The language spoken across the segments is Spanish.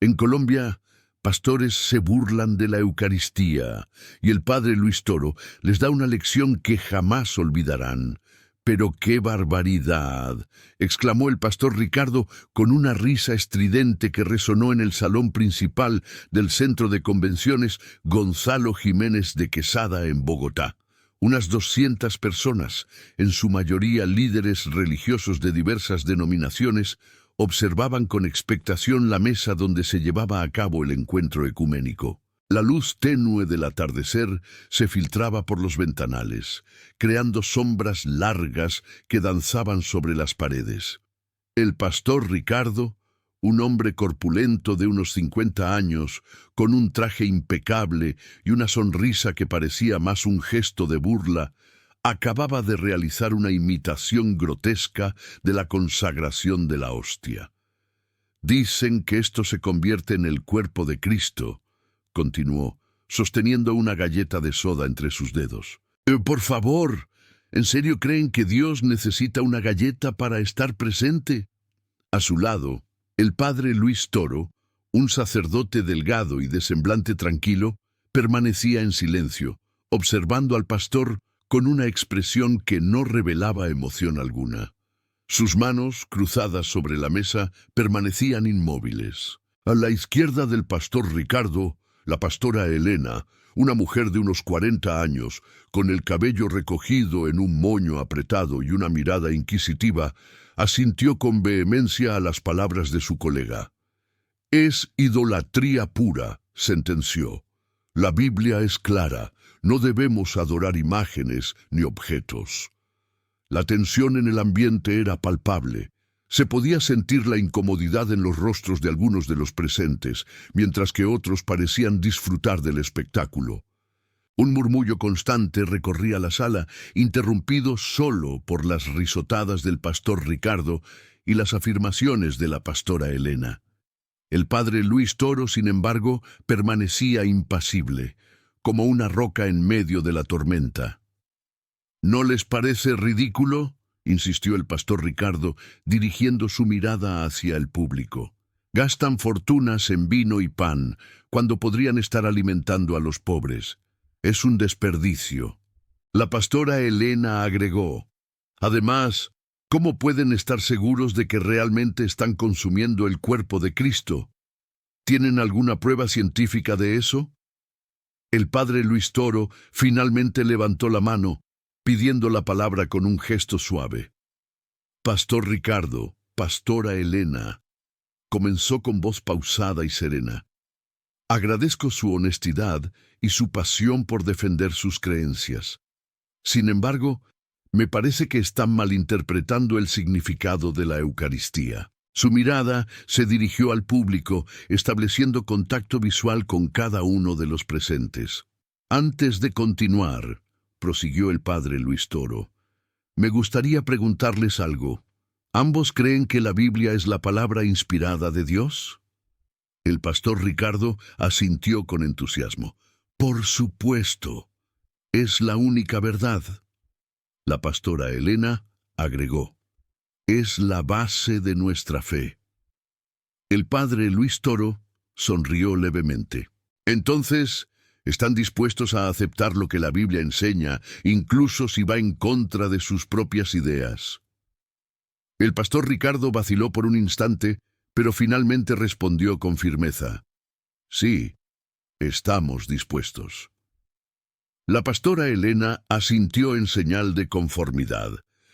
En Colombia, pastores se burlan de la Eucaristía y el padre Luis Toro les da una lección que jamás olvidarán. «¡Pero qué barbaridad!», exclamó el pastor Ricardo con una risa estridente que resonó en el salón principal del Centro de Convenciones Gonzalo Jiménez de Quesada en Bogotá. Unas 200 personas, en su mayoría líderes religiosos de diversas denominaciones, observaban con expectación la mesa donde se llevaba a cabo el encuentro ecuménico. La luz tenue del atardecer se filtraba por los ventanales, creando sombras largas que danzaban sobre las paredes. El pastor Ricardo, un hombre corpulento de unos 50 años, con un traje impecable y una sonrisa que parecía más un gesto de burla, acababa de realizar una imitación grotesca de la consagración de la hostia. «Dicen que esto se convierte en el cuerpo de Cristo», continuó, sosteniendo una galleta de soda entre sus dedos. «Por favor, ¿en serio creen que Dios necesita una galleta para estar presente?» A su lado, el padre Luis Toro, un sacerdote delgado y de semblante tranquilo, permanecía en silencio, observando al pastor con una expresión que no revelaba emoción alguna. Sus manos, cruzadas sobre la mesa, permanecían inmóviles. A la izquierda del pastor Ricardo, la pastora Elena, una mujer de unos 40 años, con el cabello recogido en un moño apretado y una mirada inquisitiva, asintió con vehemencia a las palabras de su colega. «Es idolatría pura», sentenció. «La Biblia es clara, no debemos adorar imágenes ni objetos». La tensión en el ambiente era palpable. Se podía sentir la incomodidad en los rostros de algunos de los presentes, mientras que otros parecían disfrutar del espectáculo. Un murmullo constante recorría la sala, interrumpido solo por las risotadas del pastor Ricardo y las afirmaciones de la pastora Elena. El padre Luis Toro, sin embargo, permanecía impasible, como una roca en medio de la tormenta. «¿No les parece ridículo?», insistió el pastor Ricardo, dirigiendo su mirada hacia el público. «Gastan fortunas en vino y pan, cuando podrían estar alimentando a los pobres. Es un desperdicio». La pastora Elena agregó: «Además, ¿cómo pueden estar seguros de que realmente están consumiendo el cuerpo de Cristo? ¿Tienen alguna prueba científica de eso?». El padre Luis Toro finalmente levantó la mano, pidiendo la palabra con un gesto suave. «Pastor Ricardo, pastora Elena», comenzó con voz pausada y serena, «agradezco su honestidad y su pasión por defender sus creencias. Sin embargo, me parece que están malinterpretando el significado de la Eucaristía». Su mirada se dirigió al público, estableciendo contacto visual con cada uno de los presentes. «Antes de continuar», prosiguió el padre Luis Toro, «me gustaría preguntarles algo. ¿Ambos creen que la Biblia es la palabra inspirada de Dios?». El pastor Ricardo asintió con entusiasmo. «Por supuesto, es la única verdad». La pastora Elena agregó: «Es la base de nuestra fe». El padre Luis Toro sonrió levemente. «Entonces, ¿están dispuestos a aceptar lo que la Biblia enseña, incluso si va en contra de sus propias ideas?». El pastor Ricardo vaciló por un instante, pero finalmente respondió con firmeza: «Sí, estamos dispuestos». La pastora Elena asintió en señal de conformidad.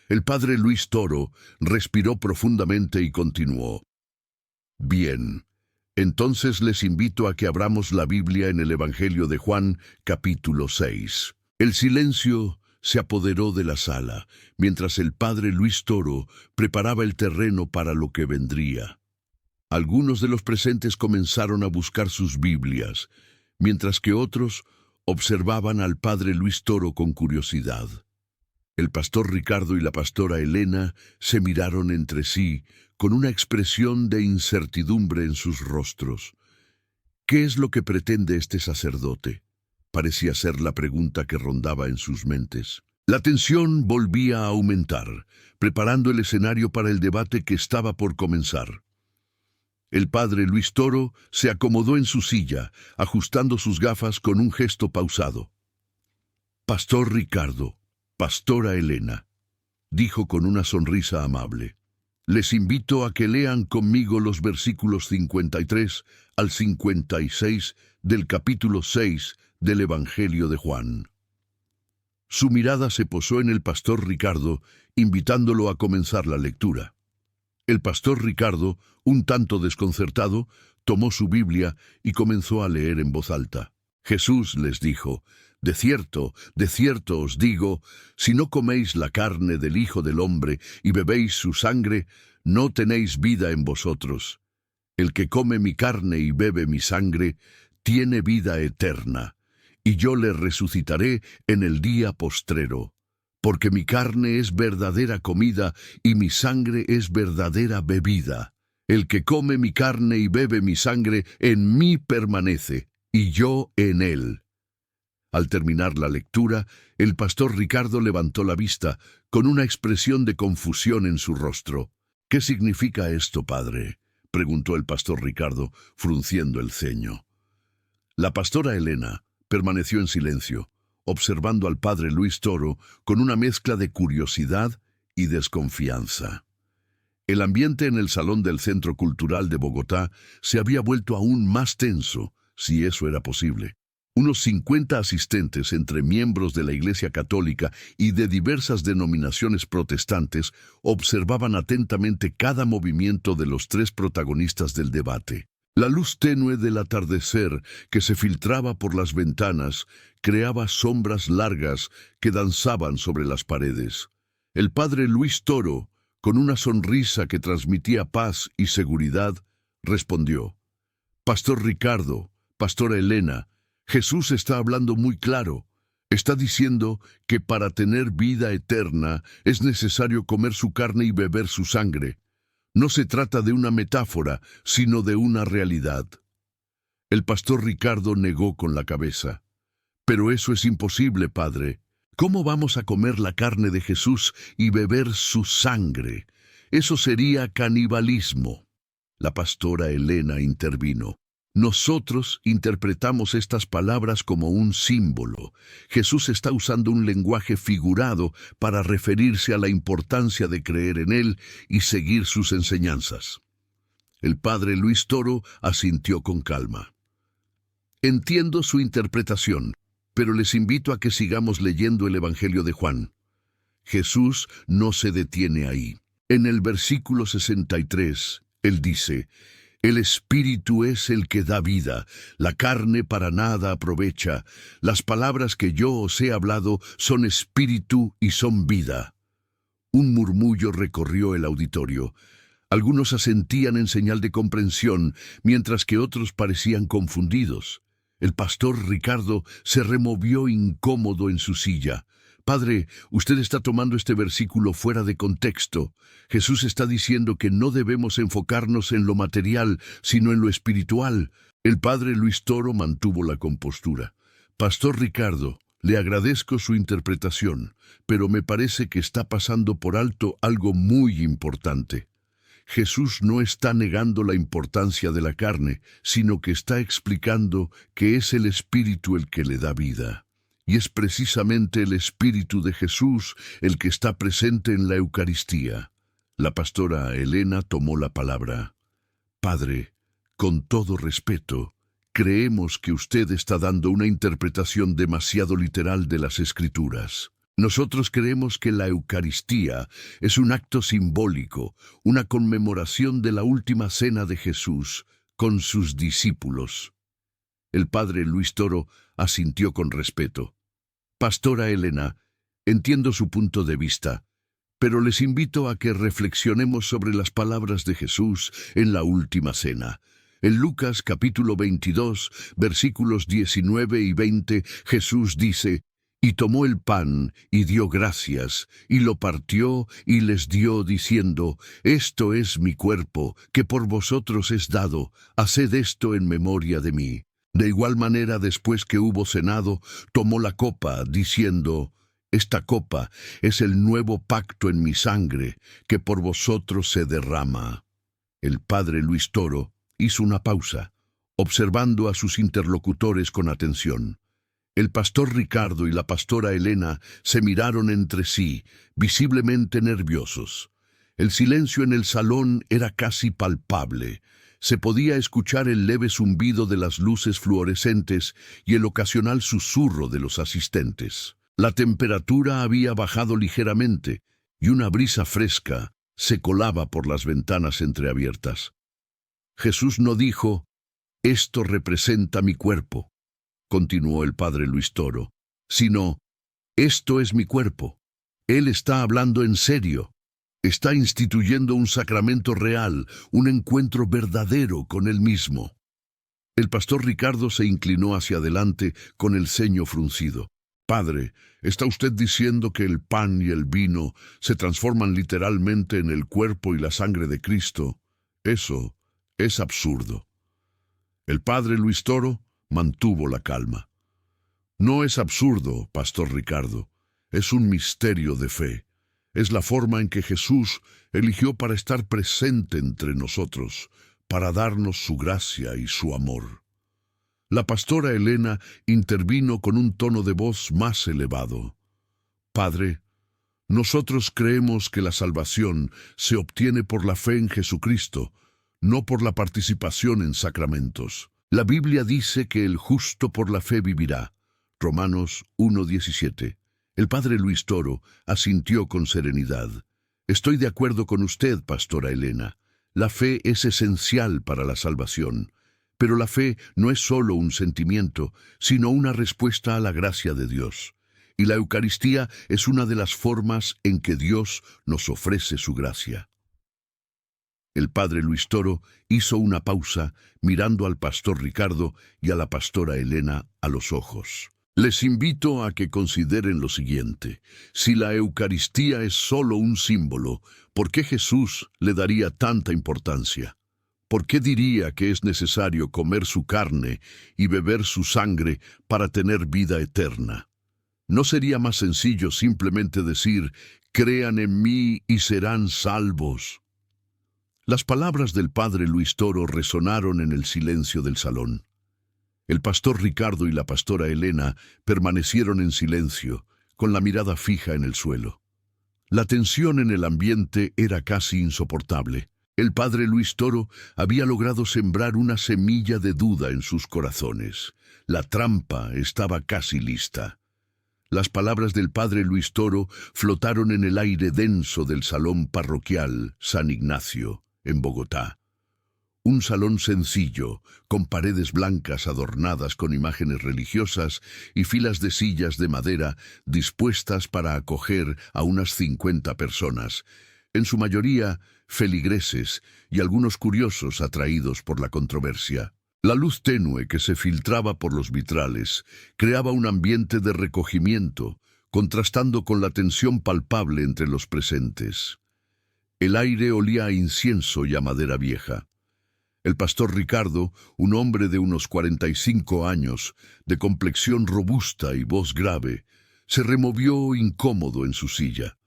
El padre Luis Toro respiró profundamente y continuó: «Bien. Entonces les invito a que abramos la Biblia en el Evangelio de Juan, capítulo 6. El silencio se apoderó de la sala, mientras el padre Luis Toro preparaba el terreno para lo que vendría. Algunos de los presentes comenzaron a buscar sus Biblias, mientras que otros observaban al padre Luis Toro con curiosidad. El pastor Ricardo y la pastora Elena se miraron entre sí, con una expresión de incertidumbre en sus rostros. ¿Qué es lo que pretende este sacerdote?, parecía ser la pregunta que rondaba en sus mentes. La tensión volvía a aumentar, preparando el escenario para el debate que estaba por comenzar. El padre Luis Toro se acomodó en su silla, ajustando sus gafas con un gesto pausado. «Pastor Ricardo, Pastora Elena», dijo con una sonrisa amable, «les invito a que lean conmigo los versículos 53 al 56 del capítulo 6 del Evangelio de Juan». Su mirada se posó en el pastor Ricardo, invitándolo a comenzar la lectura. El pastor Ricardo, un tanto desconcertado, tomó su Biblia y comenzó a leer en voz alta. Jesús les dijo: de cierto os digo, si no coméis la carne del Hijo del Hombre y bebéis su sangre, no tenéis vida en vosotros. El que come mi carne y bebe mi sangre, tiene vida eterna, y yo le resucitaré en el día postrero. Porque mi carne es verdadera comida y mi sangre es verdadera bebida. El que come mi carne y bebe mi sangre, en mí permanece, y yo en él. Al terminar la lectura, el pastor Ricardo levantó la vista, con una expresión de confusión en su rostro. «¿Qué significa esto, padre?», preguntó el pastor Ricardo, frunciendo el ceño. La pastora Elena permaneció en silencio, observando al padre Luis Toro con una mezcla de curiosidad y desconfianza. El ambiente en el salón del Centro Cultural de Bogotá se había vuelto aún más tenso, si eso era posible. Unos 50 asistentes entre miembros de la Iglesia Católica y de diversas denominaciones protestantes observaban atentamente cada movimiento de los tres protagonistas del debate. La luz tenue del atardecer que se filtraba por las ventanas creaba sombras largas que danzaban sobre las paredes. El padre Luis Toro, con una sonrisa que transmitía paz y seguridad, respondió: «Pastor Ricardo, Pastora Elena, Jesús está hablando muy claro. Está diciendo que para tener vida eterna es necesario comer su carne y beber su sangre. No se trata de una metáfora, sino de una realidad». El pastor Ricardo negó con la cabeza. «Pero eso es imposible, padre. ¿Cómo vamos a comer la carne de Jesús y beber su sangre? Eso sería canibalismo». La pastora Elena intervino. «Nosotros interpretamos estas palabras como un símbolo. Jesús está usando un lenguaje figurado para referirse a la importancia de creer en Él y seguir sus enseñanzas». El padre Luis Toro asintió con calma. «Entiendo su interpretación, pero les invito a que sigamos leyendo el Evangelio de Juan». Jesús no se detiene ahí. En el versículo 63, Él dice: «El Espíritu es el que da vida, la carne para nada aprovecha. Las palabras que yo os he hablado son espíritu y son vida». Un murmullo recorrió el auditorio. Algunos asentían en señal de comprensión, mientras que otros parecían confundidos. El pastor Ricardo se removió incómodo en su silla. «Padre, usted está tomando este versículo fuera de contexto. Jesús está diciendo que no debemos enfocarnos en lo material, sino en lo espiritual». El padre Luis Toro mantuvo la compostura. «Pastor Ricardo, le agradezco su interpretación, pero me parece que está pasando por alto algo muy importante. Jesús no está negando la importancia de la carne, sino que está explicando que es el Espíritu el que le da vida. Y es precisamente el Espíritu de Jesús el que está presente en la Eucaristía». La pastora Elena tomó la palabra. «Padre, con todo respeto, creemos que usted está dando una interpretación demasiado literal de las Escrituras. Nosotros creemos que la Eucaristía es un acto simbólico, una conmemoración de la última cena de Jesús con sus discípulos». El padre Luis Toro asintió con respeto. «Pastora Elena, entiendo su punto de vista, pero les invito a que reflexionemos sobre las palabras de Jesús en la última cena. En Lucas capítulo 22, versículos 19 y 20, Jesús dice: «Y tomó el pan, y dio gracias, y lo partió, y les dio, diciendo: Esto es mi cuerpo, que por vosotros es dado, haced esto en memoria de mí». De igual manera, después que hubo cenado, tomó la copa, diciendo: «Esta copa es el nuevo pacto en mi sangre, que por vosotros se derrama». El padre Luis Toro hizo una pausa, observando a sus interlocutores con atención. El pastor Ricardo y la pastora Elena se miraron entre sí, visiblemente nerviosos. El silencio en el salón era casi palpable. Se podía escuchar el leve zumbido de las luces fluorescentes y el ocasional susurro de los asistentes. La temperatura había bajado ligeramente y una brisa fresca se colaba por las ventanas entreabiertas. Jesús no dijo: «Esto representa mi cuerpo», continuó el padre Luis Toro, sino: «Esto es mi cuerpo». Él está hablando en serio. Está instituyendo un sacramento real, un encuentro verdadero con él mismo. El pastor Ricardo se inclinó hacia adelante con el ceño fruncido. «Padre, ¿está usted diciendo que el pan y el vino se transforman literalmente en el cuerpo y la sangre de Cristo? Eso es absurdo». El padre Luis Toro mantuvo la calma. «No es absurdo, pastor Ricardo. Es un misterio de fe. Es la forma en que Jesús eligió para estar presente entre nosotros, para darnos su gracia y su amor». La pastora Elena intervino con un tono de voz más elevado. «Padre, nosotros creemos que la salvación se obtiene por la fe en Jesucristo, no por la participación en sacramentos. La Biblia dice que el justo por la fe vivirá. Romanos 1:17. El padre Luis Toro asintió con serenidad. «Estoy de acuerdo con usted, pastora Elena. La fe es esencial para la salvación. Pero la fe no es solo un sentimiento, sino una respuesta a la gracia de Dios. Y la Eucaristía es una de las formas en que Dios nos ofrece su gracia». El padre Luis Toro hizo una pausa, mirando al pastor Ricardo y a la pastora Elena a los ojos. «Les invito a que consideren lo siguiente. Si la Eucaristía es solo un símbolo, ¿por qué Jesús le daría tanta importancia? ¿Por qué diría que es necesario comer su carne y beber su sangre para tener vida eterna? ¿No sería más sencillo simplemente decir: «Crean en mí y serán salvos»? Las palabras del padre Luis Toro resonaron en el silencio del salón. El pastor Ricardo y la pastora Elena permanecieron en silencio, con la mirada fija en el suelo. La tensión en el ambiente era casi insoportable. El padre Luis Toro había logrado sembrar una semilla de duda en sus corazones. La trampa estaba casi lista. Las palabras del padre Luis Toro flotaron en el aire denso del salón parroquial San Ignacio, en Bogotá. Un salón sencillo, con paredes blancas adornadas con imágenes religiosas y filas de sillas de madera dispuestas para acoger a unas 50 personas, en su mayoría feligreses y algunos curiosos atraídos por la controversia. La luz tenue que se filtraba por los vitrales creaba un ambiente de recogimiento, contrastando con la tensión palpable entre los presentes. El aire olía a incienso y a madera vieja. El pastor Ricardo, un hombre de unos 45 años, de complexión robusta y voz grave, se removió incómodo en su silla.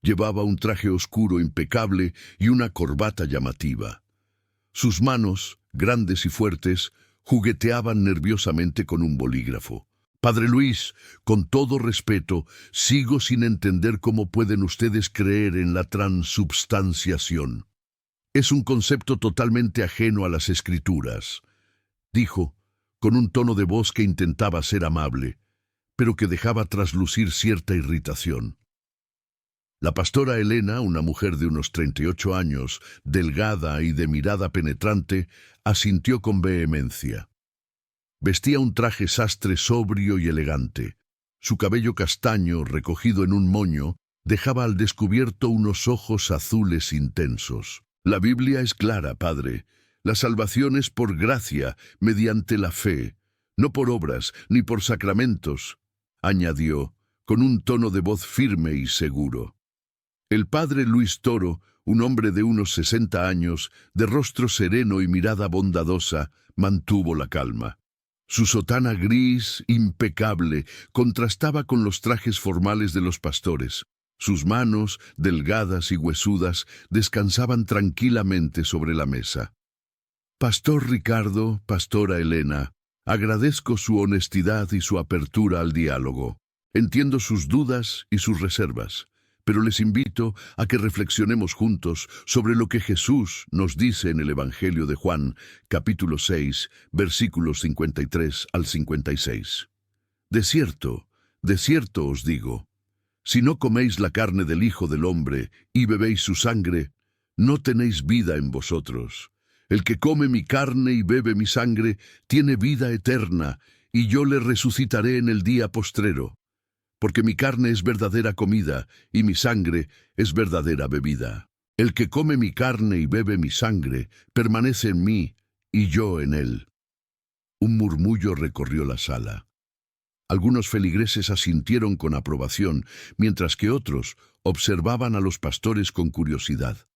Llevaba un traje oscuro impecable y una corbata llamativa. Sus manos, grandes y fuertes, jugueteaban nerviosamente con un bolígrafo. «Padre Luis, con todo respeto, sigo sin entender cómo pueden ustedes creer en la transubstanciación. Es un concepto totalmente ajeno a las Escrituras», dijo, con un tono de voz que intentaba ser amable, pero que dejaba traslucir cierta irritación. La pastora Elena, una mujer de unos 38 años, delgada y de mirada penetrante, asintió con vehemencia. Vestía un traje sastre sobrio y elegante. Su cabello castaño, recogido en un moño, dejaba al descubierto unos ojos azules intensos. «La Biblia es clara, padre. La salvación es por gracia, mediante la fe, no por obras ni por sacramentos», añadió, con un tono de voz firme y seguro. El padre Luis Toro, un hombre de unos 60 años, de rostro sereno y mirada bondadosa, mantuvo la calma. Su sotana gris, impecable, contrastaba con los trajes formales de los pastores. Sus manos, delgadas y huesudas, descansaban tranquilamente sobre la mesa. Pastor Ricardo, Pastora Elena, agradezco su honestidad y su apertura al diálogo. Entiendo sus dudas y sus reservas, pero les invito a que reflexionemos juntos sobre lo que Jesús nos dice en el Evangelio de Juan, capítulo 6, versículos 53 al 56. De cierto os digo, si no coméis la carne del Hijo del Hombre y bebéis su sangre, no tenéis vida en vosotros. El que come mi carne y bebe mi sangre tiene vida eterna, y yo le resucitaré en el día postrero. Porque mi carne es verdadera comida, y mi sangre es verdadera bebida. El que come mi carne y bebe mi sangre permanece en mí, y yo en él. Un murmullo recorrió la sala. Algunos feligreses asintieron con aprobación, mientras que otros observaban a los pastores con curiosidad.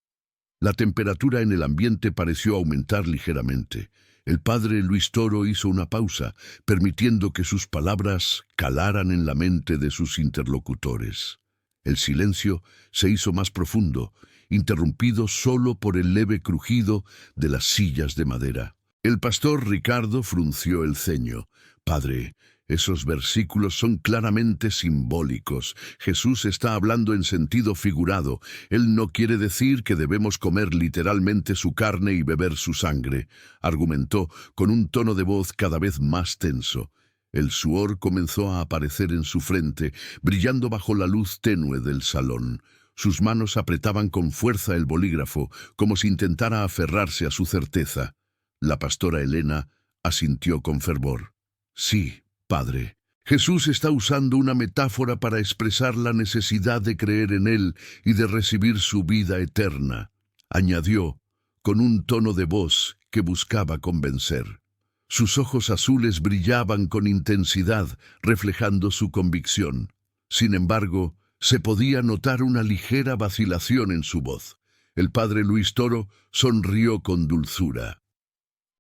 La temperatura en el ambiente pareció aumentar ligeramente. El padre Luis Toro hizo una pausa, permitiendo que sus palabras calaran en la mente de sus interlocutores. El silencio se hizo más profundo, interrumpido solo por el leve crujido de las sillas de madera. El pastor Ricardo frunció el ceño. Padre, esos versículos son claramente simbólicos. Jesús está hablando en sentido figurado. Él no quiere decir que debemos comer literalmente su carne y beber su sangre, argumentó con un tono de voz cada vez más tenso. El sudor comenzó a aparecer en su frente, brillando bajo la luz tenue del salón. Sus manos apretaban con fuerza el bolígrafo, como si intentara aferrarse a su certeza. La pastora Elena asintió con fervor. Sí, Padre, Jesús está usando una metáfora para expresar la necesidad de creer en Él y de recibir su vida eterna, añadió, con un tono de voz que buscaba convencer. Sus ojos azules brillaban con intensidad, reflejando su convicción. Sin embargo, se podía notar una ligera vacilación en su voz. El padre Luis Toro sonrió con dulzura.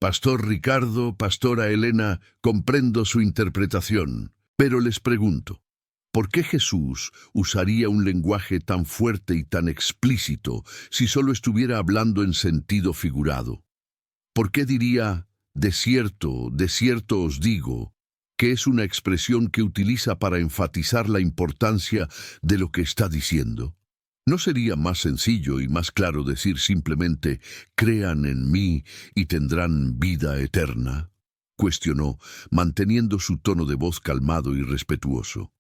Pastor Ricardo, Pastora Elena, comprendo su interpretación, pero les pregunto, ¿por qué Jesús usaría un lenguaje tan fuerte y tan explícito si solo estuviera hablando en sentido figurado? ¿Por qué diría, de cierto os digo, que es una expresión que utiliza para enfatizar la importancia de lo que está diciendo? ¿No sería más sencillo y más claro decir simplemente, crean en mí y tendrán vida eterna? Cuestionó, manteniendo su tono de voz calmado y respetuoso.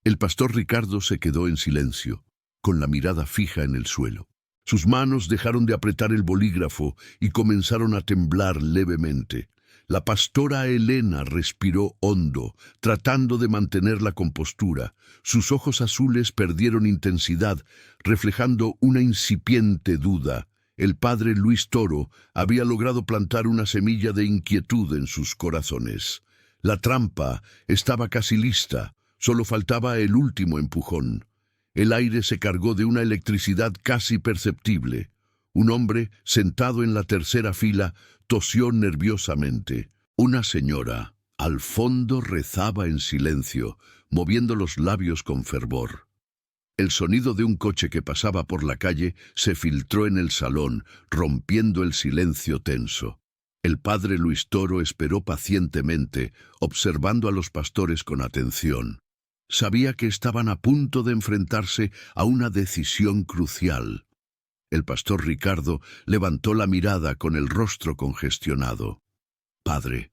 El pastor Ricardo se quedó en silencio, con la mirada fija en el suelo. Sus manos dejaron de apretar el bolígrafo y comenzaron a temblar levemente. La pastora Elena respiró hondo, tratando de mantener la compostura. Sus ojos azules perdieron intensidad, reflejando una incipiente duda. El padre Luis Toro había logrado plantar una semilla de inquietud en sus corazones. La trampa estaba casi lista, solo faltaba el último empujón. El aire se cargó de una electricidad casi perceptible. Un hombre, sentado en la tercera fila, tosió nerviosamente. Una señora, al fondo, rezaba en silencio, moviendo los labios con fervor. El sonido de un coche que pasaba por la calle se filtró en el salón, rompiendo el silencio tenso. El padre Luis Toro esperó pacientemente, observando a los pastores con atención. Sabía que estaban a punto de enfrentarse a una decisión crucial. El pastor Ricardo levantó la mirada con el rostro congestionado. Padre,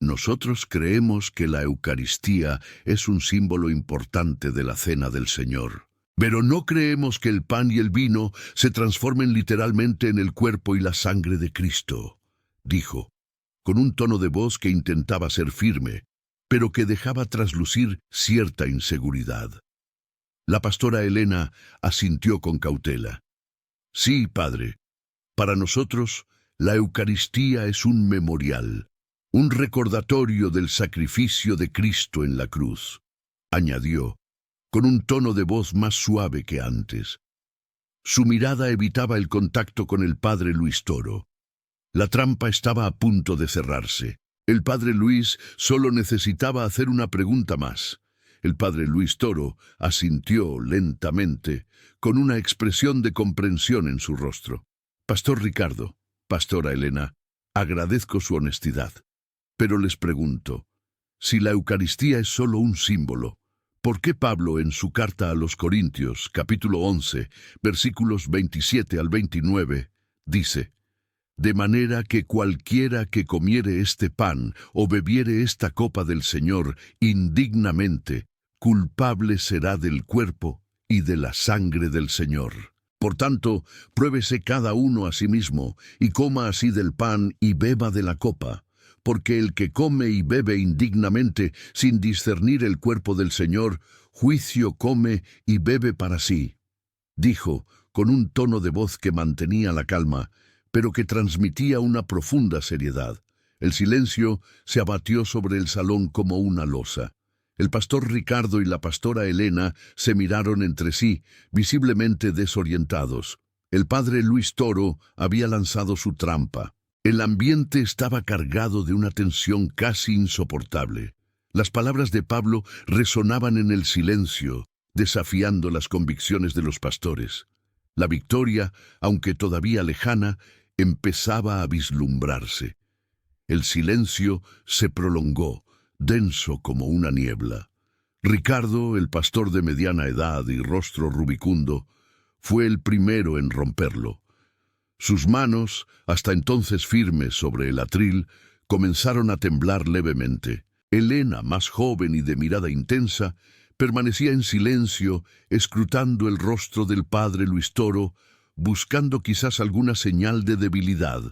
nosotros creemos que la Eucaristía es un símbolo importante de la cena del Señor. Pero no creemos que el pan y el vino se transformen literalmente en el cuerpo y la sangre de Cristo, dijo, con un tono de voz que intentaba ser firme, pero que dejaba traslucir cierta inseguridad. La pastora Elena asintió con cautela. Sí, Padre, para nosotros la Eucaristía es un memorial, un recordatorio del sacrificio de Cristo en la cruz, añadió, con un tono de voz más suave que antes. Su mirada evitaba el contacto con el padre Luis Toro. La trampa estaba a punto de cerrarse. El padre Luis solo necesitaba hacer una pregunta más. El padre Luis Toro asintió lentamente, con una expresión de comprensión en su rostro. Pastor Ricardo, Pastora Elena, Agradezco su honestidad. Pero les pregunto, si la Eucaristía es solo un símbolo, ¿por qué Pablo en su carta a los Corintios, capítulo 11, versículos 27 al 29, dice: de manera que cualquiera que comiere este pan o bebiere esta copa del Señor indignamente, culpable será del cuerpo y de la sangre del Señor? Por tanto, pruébese cada uno a sí mismo, y coma así del pan y beba de la copa, porque el que come y bebe indignamente, sin discernir el cuerpo del Señor, juicio come y bebe para sí. Dijo, con un tono de voz que mantenía la calma, pero que transmitía una profunda seriedad. El silencio se abatió sobre el salón como una losa. El pastor Ricardo y la pastora Elena se miraron entre sí, visiblemente desorientados. El padre Luis Toro había lanzado su trampa. El ambiente estaba cargado de una tensión casi insoportable. Las palabras de Pablo resonaban en el silencio, desafiando las convicciones de los pastores. La victoria, aunque todavía lejana, empezaba a vislumbrarse. El silencio se prolongó, denso como una niebla. Ricardo, el pastor de mediana edad y rostro rubicundo, fue el primero en romperlo. Sus manos, hasta entonces firmes sobre el atril, comenzaron a temblar levemente. Elena, más joven y de mirada intensa, permanecía en silencio, escrutando el rostro del padre Luis Toro, buscando quizás alguna señal de debilidad.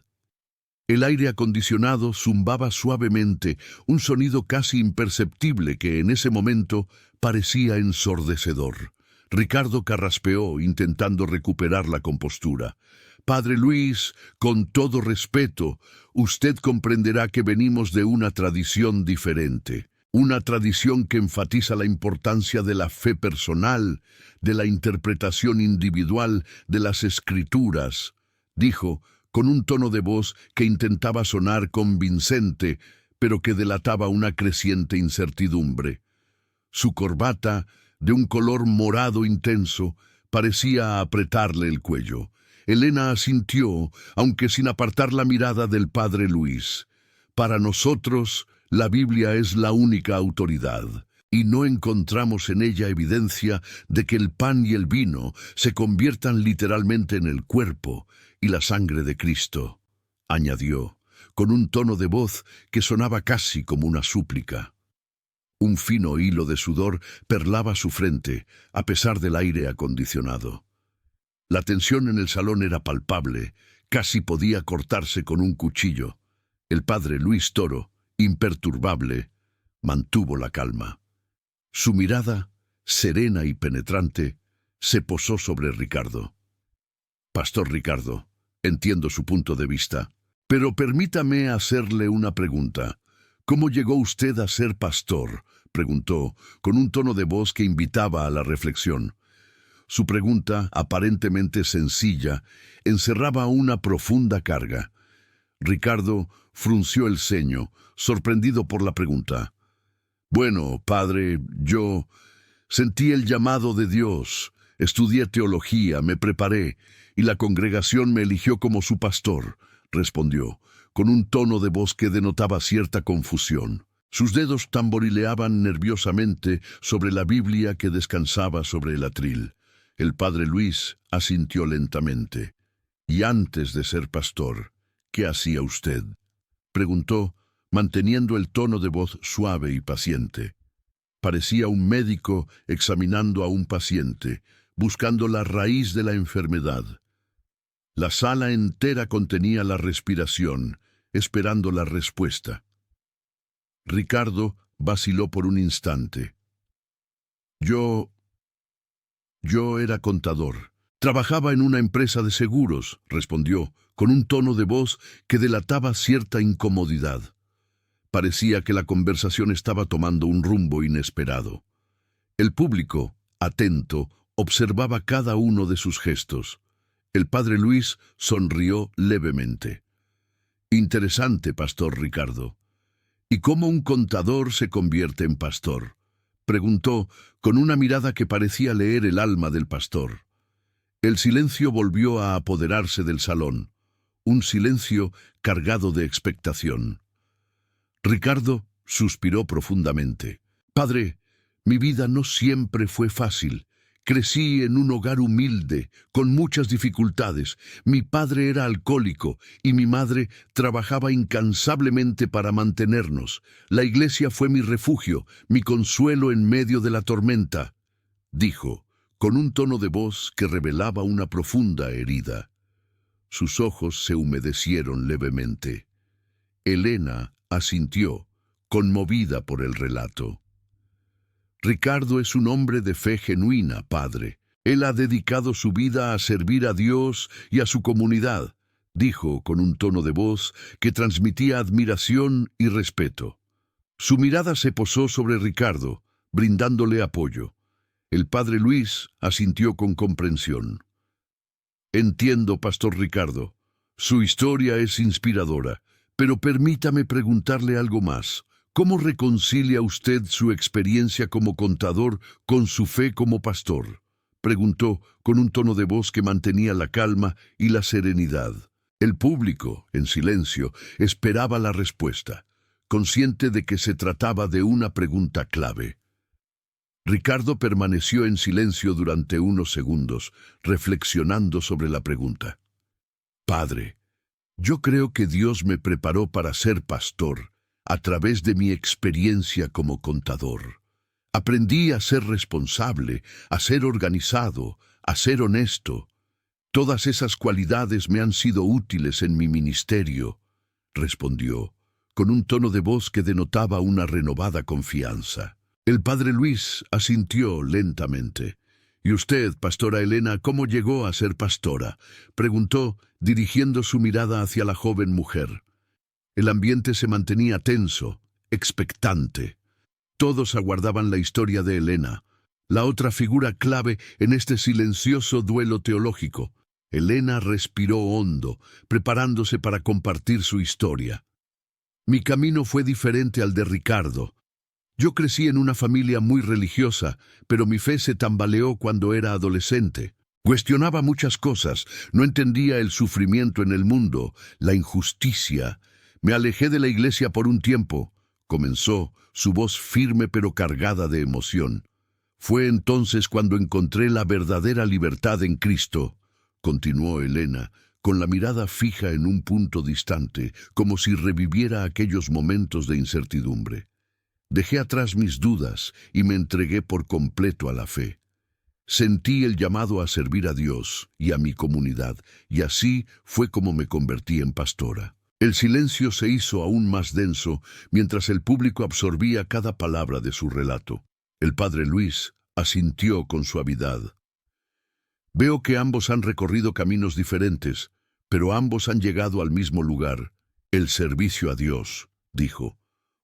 El aire acondicionado zumbaba suavemente, un sonido casi imperceptible que en ese momento parecía ensordecedor. Ricardo carraspeó, intentando recuperar la compostura. «Padre Luis, con todo respeto, usted comprenderá que venimos de una tradición diferente. Una tradición que enfatiza la importancia de la fe personal, de la interpretación individual de las Escrituras», dijo, con un tono de voz que intentaba sonar convincente, pero que delataba una creciente incertidumbre. Su corbata, de un color morado intenso, parecía apretarle el cuello. Elena asintió, aunque sin apartar la mirada del padre Luis. «Para nosotros, la Biblia es la única autoridad, y no encontramos en ella evidencia de que el pan y el vino se conviertan literalmente en el cuerpo y la sangre de Cristo», añadió, con un tono de voz que sonaba casi como una súplica. Un fino hilo de sudor perlaba su frente, a pesar del aire acondicionado. La tensión en el salón era palpable, casi podía cortarse con un cuchillo. El padre Luis Toro, imperturbable, mantuvo la calma. Su mirada, serena y penetrante, se posó sobre Ricardo. «Pastor Ricardo, entiendo su punto de vista, pero permítame hacerle una pregunta. ¿Cómo llegó usted a ser pastor?», preguntó, con un tono de voz que invitaba a la reflexión. Su pregunta, aparentemente sencilla, encerraba una profunda carga. Ricardo frunció el ceño, sorprendido por la pregunta. «Bueno, padre, yo sentí el llamado de Dios, estudié teología, me preparé, y la congregación me eligió como su pastor», respondió, con un tono de voz que denotaba cierta confusión. Sus dedos tamborileaban nerviosamente sobre la Biblia que descansaba sobre el atril. El padre Luis asintió lentamente. «Y antes de ser pastor, ¿qué hacía usted?», preguntó, manteniendo el tono de voz suave y paciente. Parecía un médico examinando a un paciente, buscando la raíz de la enfermedad. La sala entera contenía la respiración, esperando la respuesta. Ricardo vaciló por un instante. Yo era contador. Trabajaba en una empresa de seguros», respondió, con un tono de voz que delataba cierta incomodidad. Parecía que la conversación estaba tomando un rumbo inesperado. El público, atento, observaba cada uno de sus gestos. El padre Luis sonrió levemente. «Interesante, pastor Ricardo. ¿Y cómo un contador se convierte en pastor?», preguntó, con una mirada que parecía leer el alma del pastor. El silencio volvió a apoderarse del salón. un silencio cargado de expectación. Ricardo suspiró profundamente. Padre, mi vida no siempre fue fácil. Crecí en un hogar humilde, con muchas dificultades. Mi padre era alcohólico y mi madre trabajaba incansablemente para mantenernos. La iglesia fue mi refugio, mi consuelo en medio de la tormenta, dijo, con un tono de voz que revelaba una profunda herida. Sus ojos se humedecieron levemente. Elena asintió, conmovida por el relato. Ricardo es un hombre de fe genuina, padre. Él ha dedicado su vida a servir a Dios y a su comunidad, dijo con un tono de voz que transmitía admiración y respeto. Su mirada se posó sobre Ricardo, brindándole apoyo. El padre Luis asintió con comprensión. Entiendo, pastor Ricardo. Su historia es inspiradora, pero permítame preguntarle algo más. ¿Cómo reconcilia usted su experiencia como contador con su fe como pastor?, preguntó con un tono de voz que mantenía la calma y la serenidad. El público, en silencio, esperaba la respuesta, consciente de que se trataba de una pregunta clave. Ricardo permaneció en silencio durante unos segundos, reflexionando sobre la pregunta. Padre, yo creo que Dios me preparó para ser pastor a través de mi experiencia como contador. Aprendí a ser responsable, a ser organizado, a ser honesto. Todas esas cualidades me han sido útiles en mi ministerio, respondió, con un tono de voz que denotaba una renovada confianza. El padre Luis asintió lentamente. ¿Y usted, pastora Elena, cómo llegó a ser pastora?, preguntó, dirigiendo su mirada hacia la joven mujer. El ambiente se mantenía tenso, expectante. Todos aguardaban la historia de Elena, la otra figura clave en este silencioso duelo teológico. Elena respiró hondo, preparándose para compartir su historia. Mi camino fue diferente al de Ricardo. Yo crecí en una familia muy religiosa, pero mi fe se tambaleó cuando era adolescente. Cuestionaba muchas cosas, no entendía el sufrimiento en el mundo, la injusticia. Me alejé de la iglesia por un tiempo, comenzó, su voz firme pero cargada de emoción. Fue entonces cuando encontré la verdadera libertad en Cristo, continuó Elena, con la mirada fija en un punto distante, como si reviviera aquellos momentos de incertidumbre. Dejé atrás mis dudas y me entregué por completo a la fe. Sentí el llamado a servir a Dios y a mi comunidad, y así fue como me convertí en pastora. El silencio se hizo aún más denso mientras el público absorbía cada palabra de su relato. El padre Luis asintió con suavidad. Veo que ambos han recorrido caminos diferentes, pero ambos han llegado al mismo lugar, el servicio a Dios, dijo,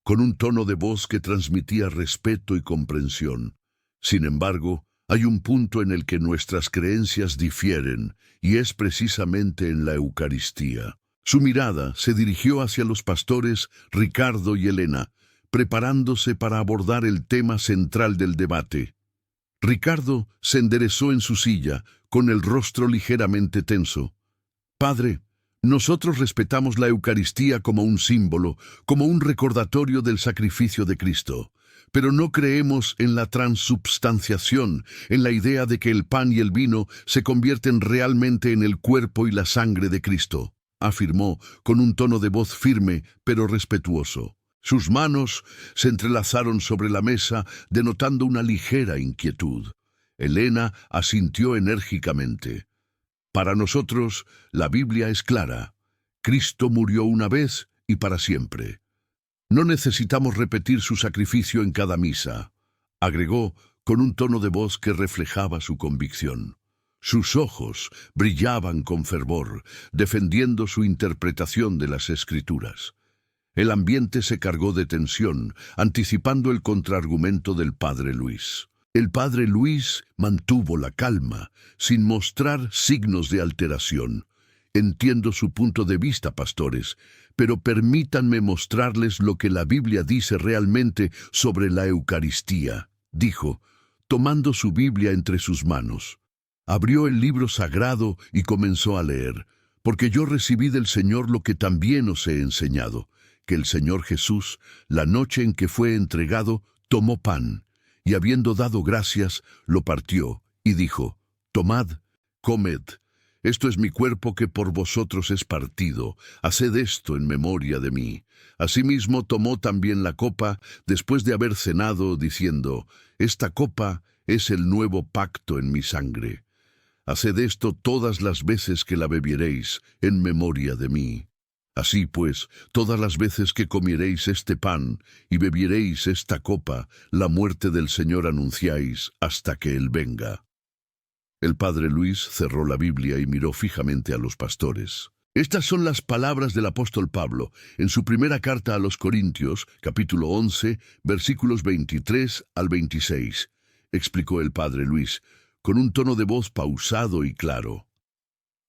con un tono de voz que transmitía respeto y comprensión. Sin embargo, hay un punto en el que nuestras creencias difieren, y es precisamente en la Eucaristía. Su mirada se dirigió hacia los pastores Ricardo y Elena, preparándose para abordar el tema central del debate. Ricardo se enderezó en su silla, con el rostro ligeramente tenso. Padre, nosotros respetamos la Eucaristía como un símbolo, como un recordatorio del sacrificio de Cristo, pero no creemos en la transubstanciación, en la idea de que el pan y el vino se convierten realmente en el cuerpo y la sangre de Cristo, afirmó con un tono de voz firme pero respetuoso. Sus manos se entrelazaron sobre la mesa, denotando una ligera inquietud. Elena asintió enérgicamente. Para nosotros, la Biblia es clara. Cristo murió una vez y para siempre. No necesitamos repetir su sacrificio en cada misa, agregó con un tono de voz que reflejaba su convicción. Sus ojos brillaban con fervor, defendiendo su interpretación de las Escrituras. El ambiente se cargó de tensión, anticipando el contraargumento del padre Luis. El padre Luis mantuvo la calma, sin mostrar signos de alteración. Entiendo su punto de vista, pastores, pero permítanme mostrarles lo que la Biblia dice realmente sobre la Eucaristía, dijo, tomando su Biblia entre sus manos. Abrió el libro sagrado y comenzó a leer. Porque yo recibí del Señor lo que también os he enseñado, que el Señor Jesús, la noche en que fue entregado, tomó pan, y habiendo dado gracias, lo partió, y dijo: Tomad, comed, esto es mi cuerpo que por vosotros es partido, haced esto en memoria de mí. Asimismo tomó también la copa, después de haber cenado, diciendo: Esta copa es el nuevo pacto en mi sangre. Haced esto todas las veces que la bebiereis, en memoria de mí. Así pues, todas las veces que comiereis este pan y bebiereis esta copa, la muerte del Señor anunciáis hasta que Él venga. El padre Luis cerró la Biblia y miró fijamente a los pastores. Estas son las palabras del apóstol Pablo en su primera carta a los Corintios, capítulo 11, versículos 23 al 26, explicó el padre Luis, con un tono de voz pausado y claro.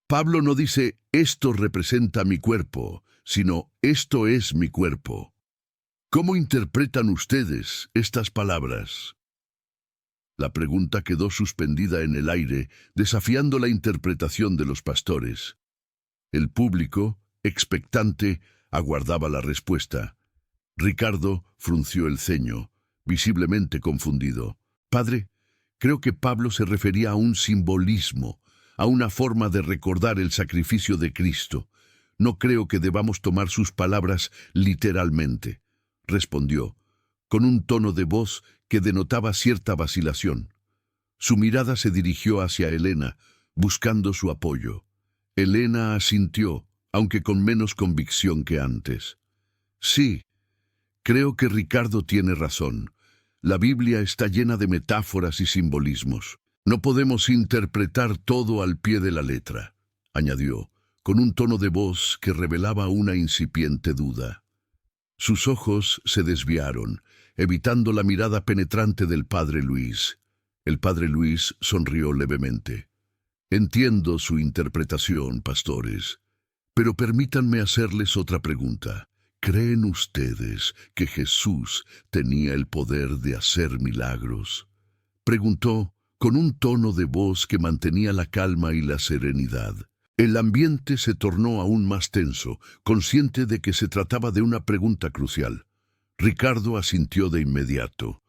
Pablo no dice: esto representa mi cuerpo, sino esto es mi cuerpo. ¿Cómo interpretan ustedes estas palabras? La pregunta quedó suspendida en el aire, desafiando la interpretación de los pastores. El público, expectante, aguardaba la respuesta. Ricardo frunció el ceño, visiblemente confundido. Padre, creo que Pablo se refería a un simbolismo, a una forma de recordar el sacrificio de Cristo. No creo que debamos tomar sus palabras literalmente, respondió, con un tono de voz que denotaba cierta vacilación. Su mirada se dirigió hacia Elena, buscando su apoyo. Elena asintió, aunque con menos convicción que antes. Sí, creo que Ricardo tiene razón. La Biblia está llena de metáforas y simbolismos. No podemos interpretar todo al pie de la letra, añadió, con un tono de voz que revelaba una incipiente duda. Sus ojos se desviaron, evitando la mirada penetrante del padre Luis. El padre Luis sonrió levemente. Entiendo su interpretación, pastores, pero permítanme hacerles otra pregunta. ¿Creen ustedes que Jesús tenía el poder de hacer milagros? Preguntó con un tono de voz que mantenía la calma y la serenidad. El ambiente se tornó aún más tenso, consciente de que se trataba de una pregunta crucial. Ricardo asintió de inmediato.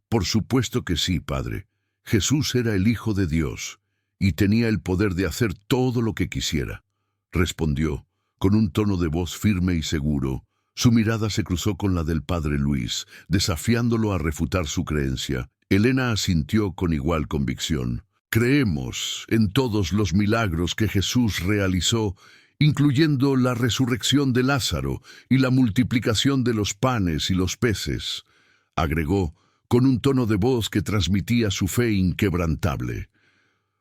Por supuesto que sí, padre. Jesús era el Hijo de Dios y tenía el poder de hacer todo lo que quisiera, respondió, con un tono de voz firme y seguro. Su mirada se cruzó con la del padre Luis, desafiándolo a refutar su creencia. Elena asintió con igual convicción. Creemos en todos los milagros que Jesús realizó, incluyendo la resurrección de Lázaro y la multiplicación de los panes y los peces, agregó, con un tono de voz que transmitía su fe inquebrantable.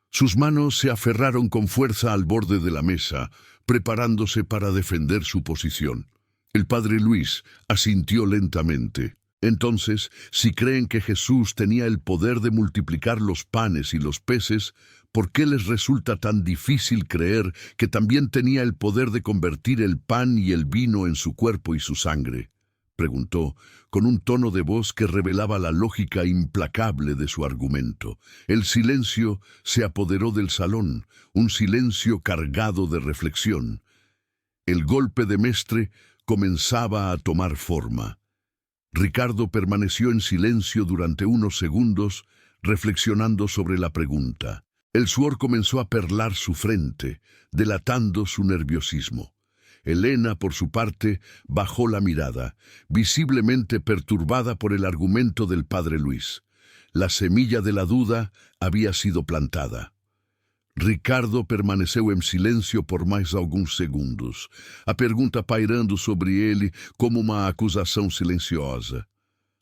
Sus manos se aferraron con fuerza al borde de la mesa, preparándose para defender su posición. El padre Luis asintió lentamente. Entonces, si creen que Jesús tenía el poder de multiplicar los panes y los peces, ¿por qué les resulta tan difícil creer que también tenía el poder de convertir el pan y el vino en su cuerpo y su sangre? Preguntó, con un tono de voz que revelaba la lógica implacable de su argumento. El silencio se apoderó del salón, un silencio cargado de reflexión. El golpe de Mestre comenzaba a tomar forma. Ricardo permaneció en silencio durante unos segundos, reflexionando sobre la pregunta. El sudor comenzó a perlar su frente, delatando su nerviosismo. Elena, por su parte, bajó la mirada, visiblemente perturbada por el argumento del padre Luis. La semilla de la duda había sido plantada. Ricardo permaneceu em silêncio por mais alguns segundos, a pergunta pairando sobre ele como uma acusação silenciosa.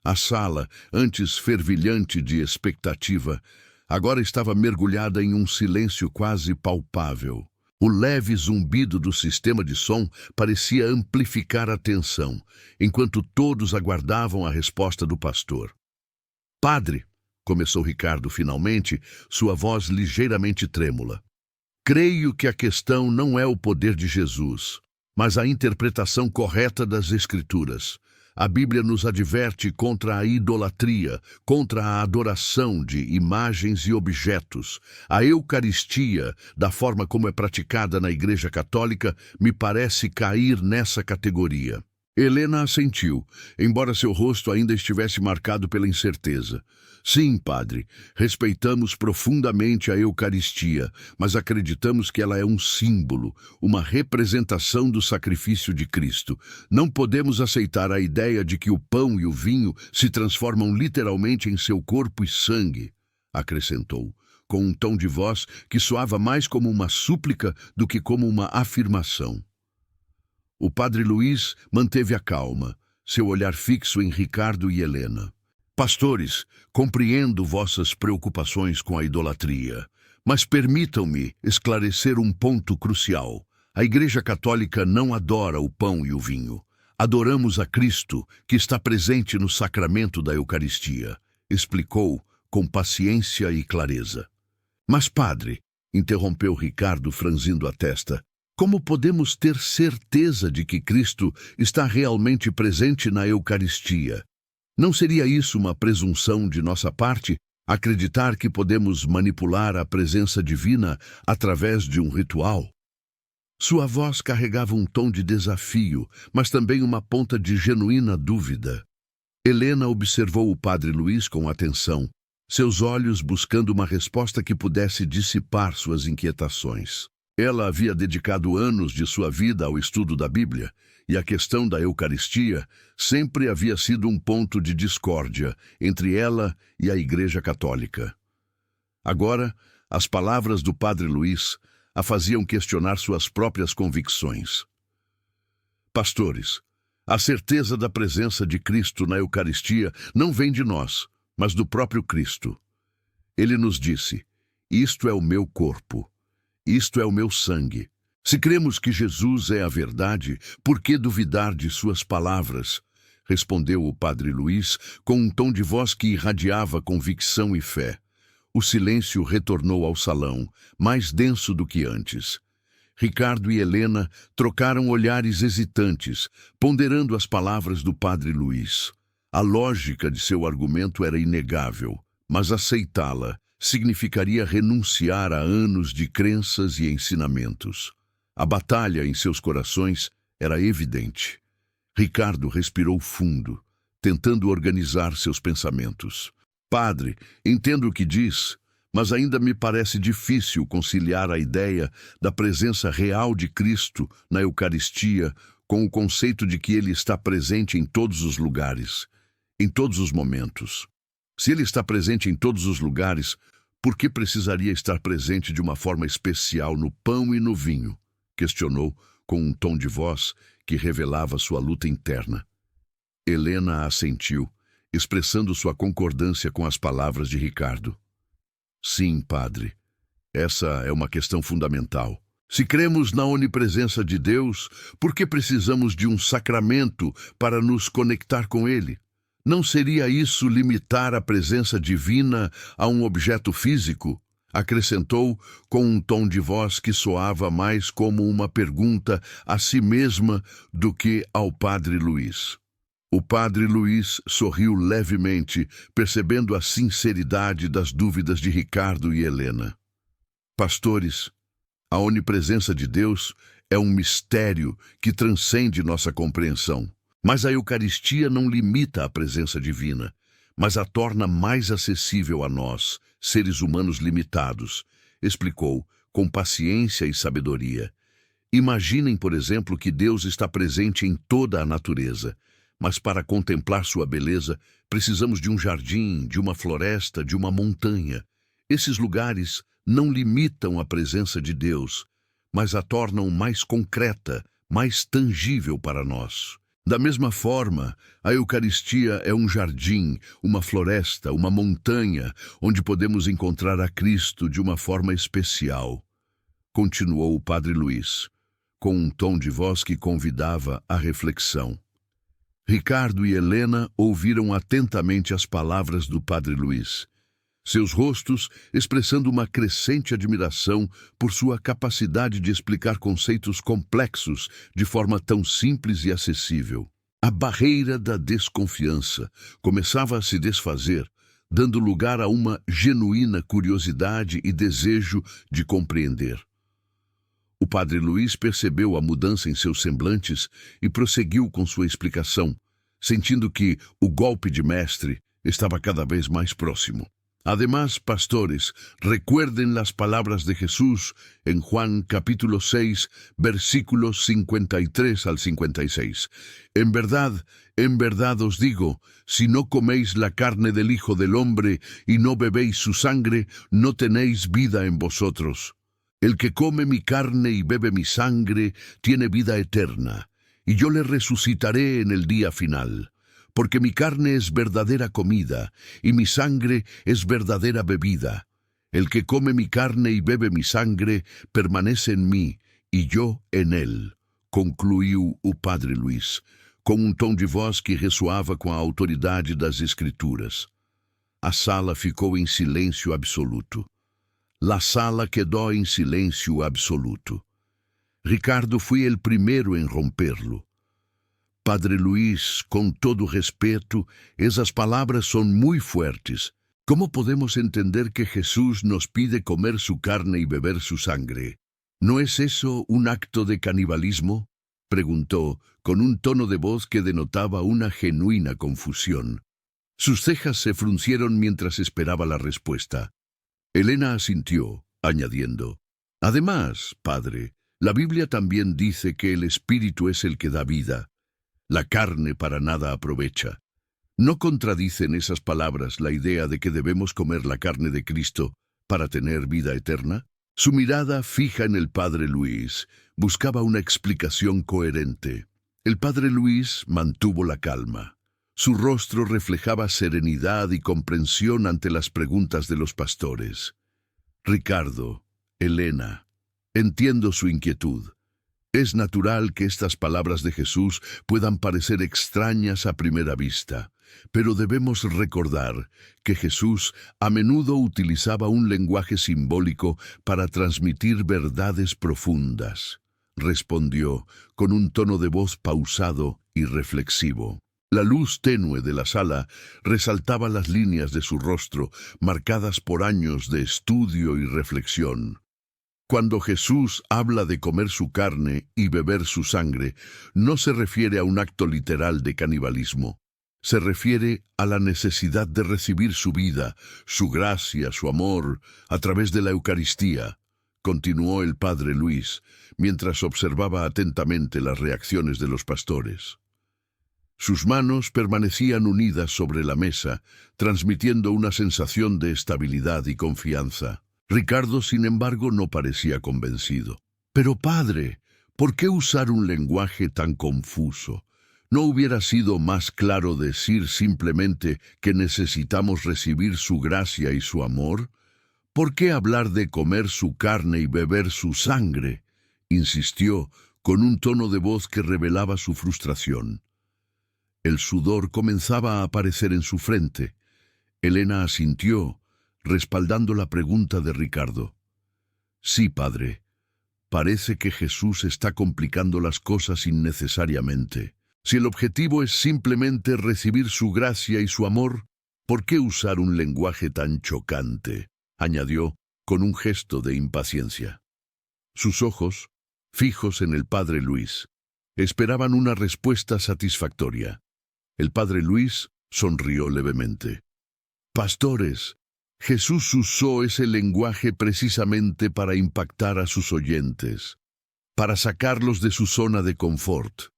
A sala, antes fervilhante de expectativa, agora estava mergulhada em um silêncio quase palpável. O leve zumbido do sistema de som parecia amplificar a tensão, enquanto todos aguardavam a resposta do pastor. Padre, começou Ricardo finalmente, sua voz ligeiramente trêmula. Creio que a questão não é o poder de Jesus, mas a interpretação correta das Escrituras. A Bíblia nos adverte contra a idolatria, contra a adoração de imagens e objetos. A Eucaristia, da forma como é praticada na Igreja Católica, me parece cair nessa categoria. Helena assentiu, embora seu rosto ainda estivesse marcado pela incerteza. Sim, padre, respeitamos profundamente a Eucaristia, mas acreditamos que ela é um símbolo, uma representação do sacrifício de Cristo. Não podemos aceitar a ideia de que o pão e o vinho se transformam literalmente em seu corpo e sangue, acrescentou, com um tom de voz que soava mais como uma súplica do que como uma afirmação. O padre Luís manteve a calma, seu olhar fixo em Ricardo e Helena. Pastores, compreendo vossas preocupações com a idolatria, mas permitam-me esclarecer um ponto crucial. A Igreja Católica não adora o pão e o vinho. Adoramos a Cristo, que está presente no sacramento da Eucaristia, explicou com paciência e clareza. Mas, padre, interrompeu Ricardo franzindo a testa, como podemos ter certeza de que Cristo está realmente presente na Eucaristia? Não seria isso uma presunção de nossa parte, acreditar que podemos manipular a presença divina através de um ritual? Sua voz carregava um tom de desafio, mas também uma ponta de genuína dúvida. Helena observou o padre Luís com atenção, seus olhos buscando uma resposta que pudesse dissipar suas inquietações. Ela havia dedicado anos de sua vida ao estudo da Bíblia, e a questão da Eucaristia sempre havia sido um ponto de discórdia entre ela e a Igreja Católica. Agora, as palavras do padre Luís a faziam questionar suas próprias convicções. Pastores, a certeza da presença de Cristo na Eucaristia não vem de nós, mas do próprio Cristo. Ele nos disse, isto é o meu corpo. Isto é o meu sangue. Se cremos que Jesus é a verdade, por que duvidar de suas palavras? Respondeu o padre Luís com um tom de voz que irradiava convicção e fé. O silêncio retornou ao salão, mais denso do que antes. Ricardo e Helena trocaram olhares hesitantes, ponderando as palavras do padre Luís. A lógica de seu argumento era inegável, mas aceitá-la significaria renunciar a anos de crenças e ensinamentos. A batalha em seus corações era evidente. Ricardo respirou fundo, tentando organizar seus pensamentos. Padre, entendo o que diz, mas ainda me parece difícil conciliar a ideia da presença real de Cristo na Eucaristia com o conceito de que ele está presente em todos os lugares, em todos os momentos. Se ele está presente em todos os lugares, por que precisaria estar presente de uma forma especial no pão e no vinho? Questionou com um tom de voz que revelava sua luta interna. Helena assentiu, expressando sua concordância com as palavras de Ricardo. Sim, padre, essa é uma questão fundamental. Se cremos na onipresença de Deus, por que precisamos de um sacramento para nos conectar com Ele? Não seria isso limitar a presença divina a um objeto físico? Acrescentou com um tom de voz que soava mais como uma pergunta a si mesma do que ao padre Luís. O padre Luís sorriu levemente, percebendo a sinceridade das dúvidas de Ricardo e Helena. Pastores, a onipresença de Deus é um mistério que transcende nossa compreensão. Mas a Eucaristia não limita a presença divina, mas a torna mais acessível a nós, seres humanos limitados, explicou com paciência e sabedoria. Imaginem, por exemplo, que Deus está presente em toda a natureza, mas para contemplar sua beleza, precisamos de um jardim, de uma floresta, de uma montanha. Esses lugares não limitam a presença de Deus, mas a tornam mais concreta, mais tangível para nós. Da mesma forma, a Eucaristia é um jardim, uma floresta, uma montanha, onde podemos encontrar a Cristo de uma forma especial. Continuou o padre Luís, com um tom de voz que convidava à reflexão. Ricardo e Helena ouviram atentamente as palavras do padre Luís, seus rostos expressando uma crescente admiração por sua capacidade de explicar conceitos complexos de forma tão simples e acessível. A barreira da desconfiança começava a se desfazer, dando lugar a uma genuína curiosidade e desejo de compreender. O padre Luís percebeu a mudança em seus semblantes e prosseguiu com sua explicação, sentindo que o golpe de mestre estava cada vez mais próximo. Además, pastores, recuerden las palabras de Jesús en Juan capítulo 6, versículos 53 al 56. En verdad os digo, si no coméis la carne del Hijo del Hombre y no bebéis su sangre, no tenéis vida en vosotros. El que come mi carne y bebe mi sangre tiene vida eterna, y yo le resucitaré en el día final. Porque mi carne es verdadera comida, y mi sangre es verdadera bebida. El que come mi carne y bebe mi sangre permanece en mí, e yo en él, concluiu o padre Luís, com um tom de voz que ressoava com a autoridade das Escrituras. A sala ficou em silêncio absoluto. La sala quedó em silêncio absoluto. Ricardo foi el primeiro em romperlo. Padre Luís, com todo respeto, esas palabras son muy fuertes. ¿Cómo podemos entender que Jesús nos pide comer su carne y beber su sangre? ¿No es eso un acto de canibalismo?, preguntó, con un tono de voz que denotaba una genuina confusión. Sus cejas se fruncieron mientras esperaba la respuesta. Elena asintió, añadiendo, «Además, padre, la Biblia también dice que el Espíritu es el que da vida. La carne para nada aprovecha. ¿No contradicen esas palabras la idea de que debemos comer la carne de Cristo para tener vida eterna?» Su mirada fija en el padre Luís buscaba una explicación coherente. El padre Luís mantuvo la calma. Su rostro reflejaba serenidad y comprensión ante las preguntas de los pastores. «Ricardo, Elena, entiendo su inquietud. Es natural que estas palabras de Jesús puedan parecer extrañas a primera vista, pero debemos recordar que Jesús a menudo utilizaba un lenguaje simbólico para transmitir verdades profundas», respondió con un tono de voz pausado y reflexivo. La luz tenue de la sala resaltaba las líneas de su rostro, marcadas por años de estudio y reflexión. Cuando Jesús habla de comer su carne y beber su sangre, no se refiere a un acto literal de canibalismo. Se refiere a la necesidad de recibir su vida, su gracia, su amor, a través de la Eucaristía, continuó el padre Luís, mientras observaba atentamente las reacciones de los pastores. Sus manos permanecían unidas sobre la mesa, transmitiendo una sensación de estabilidad y confianza. Ricardo, sin embargo, no parecía convencido. «Pero, padre, ¿por qué usar un lenguaje tan confuso? ¿No hubiera sido más claro decir simplemente que necesitamos recibir su gracia y su amor? ¿Por qué hablar de comer su carne y beber su sangre?», insistió, con un tono de voz que revelaba su frustración. El sudor comenzaba a aparecer en su frente. Elena asintió, respaldando la pregunta de Ricardo. «Sí, padre. Parece que Jesús está complicando las cosas innecesariamente. Si el objetivo es simplemente recibir su gracia y su amor, ¿por qué usar un lenguaje tan chocante?», añadió, con un gesto de impaciencia. Sus ojos, fijos en el padre Luís, esperaban una respuesta satisfactoria. El padre Luís sonrió levemente. «Pastores, Jesús usó ese lenguaje precisamente para impactar a sus oyentes, para sacarlos de su zona de confort,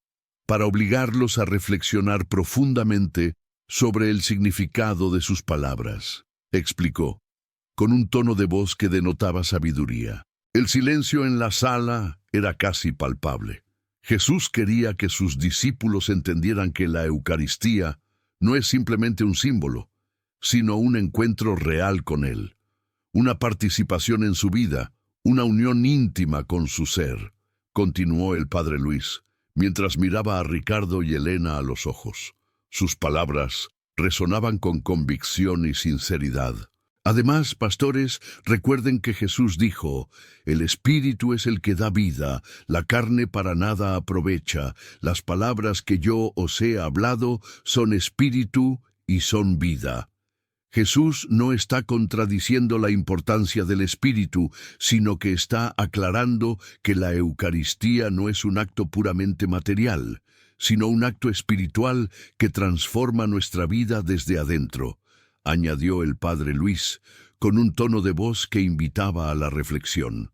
para obligarlos a reflexionar profundamente sobre el significado de sus palabras», explicó, con un tono de voz que denotaba sabiduría. El silencio en la sala era casi palpable. Jesús quería que sus discípulos entendieran que la Eucaristía no es simplemente un símbolo, sino un encuentro real con Él, una participación en su vida, una unión íntima con su ser, continuó el padre Luís, mientras miraba a Ricardo y Elena a los ojos. Sus palabras resonaban con convicción y sinceridad. Además, pastores, recuerden que Jesús dijo, «El Espíritu es el que da vida, la carne para nada aprovecha. Las palabras que yo os he hablado son espíritu y son vida». Jesús no está contradiciendo la importancia del Espíritu, sino que está aclarando que la Eucaristía no es un acto puramente material, sino un acto espiritual que transforma nuestra vida desde adentro, añadió el padre Luis, con un tono de voz que invitaba a la reflexión.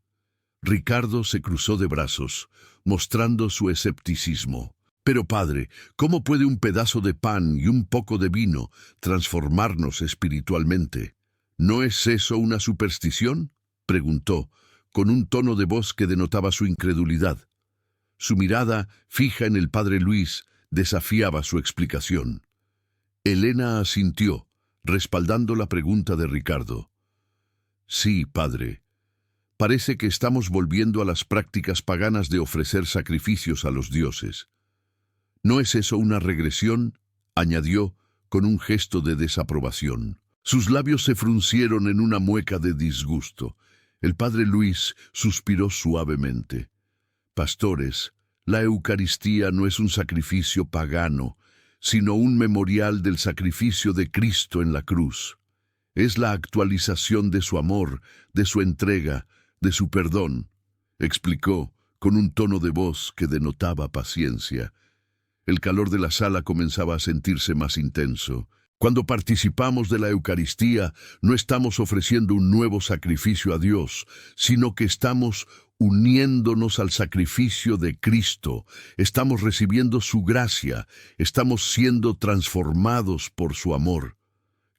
Ricardo se cruzó de brazos, mostrando su escepticismo. «Pero padre, ¿cómo puede un pedazo de pan y un poco de vino transformarnos espiritualmente? ¿No es eso una superstición?», preguntó, con un tono de voz que denotaba su incredulidad. Su mirada, fija en el padre Luis, desafiaba su explicación. Elena asintió, respaldando la pregunta de Ricardo. «Sí, padre. Parece que estamos volviendo a las prácticas paganas de ofrecer sacrificios a los dioses. ¿No es eso una regresión?», añadió, con un gesto de desaprobación. Sus labios se fruncieron en una mueca de disgusto. El padre Luis suspiró suavemente. «Pastores, la Eucaristía no es un sacrificio pagano, sino un memorial del sacrificio de Cristo en la cruz. Es la actualización de su amor, de su entrega, de su perdón», explicó, con un tono de voz que denotaba paciencia. El calor de la sala comenzaba a sentirse más intenso. Cuando participamos de la Eucaristía, no estamos ofreciendo un nuevo sacrificio a Dios, sino que estamos uniéndonos al sacrificio de Cristo. Estamos recibiendo su gracia, estamos siendo transformados por su amor,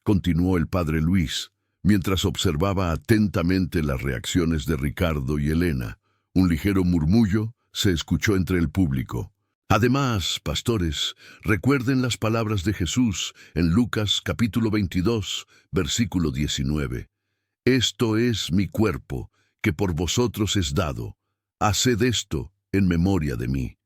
continuó el padre Luis, mientras observaba atentamente las reacciones de Ricardo y Elena. Un ligero murmullo se escuchó entre el público. Además, pastores, recuerden las palabras de Jesús en Lucas capítulo 22, versículo 19. «Esto es mi cuerpo, que por vosotros es dado. Haced esto en memoria de mí».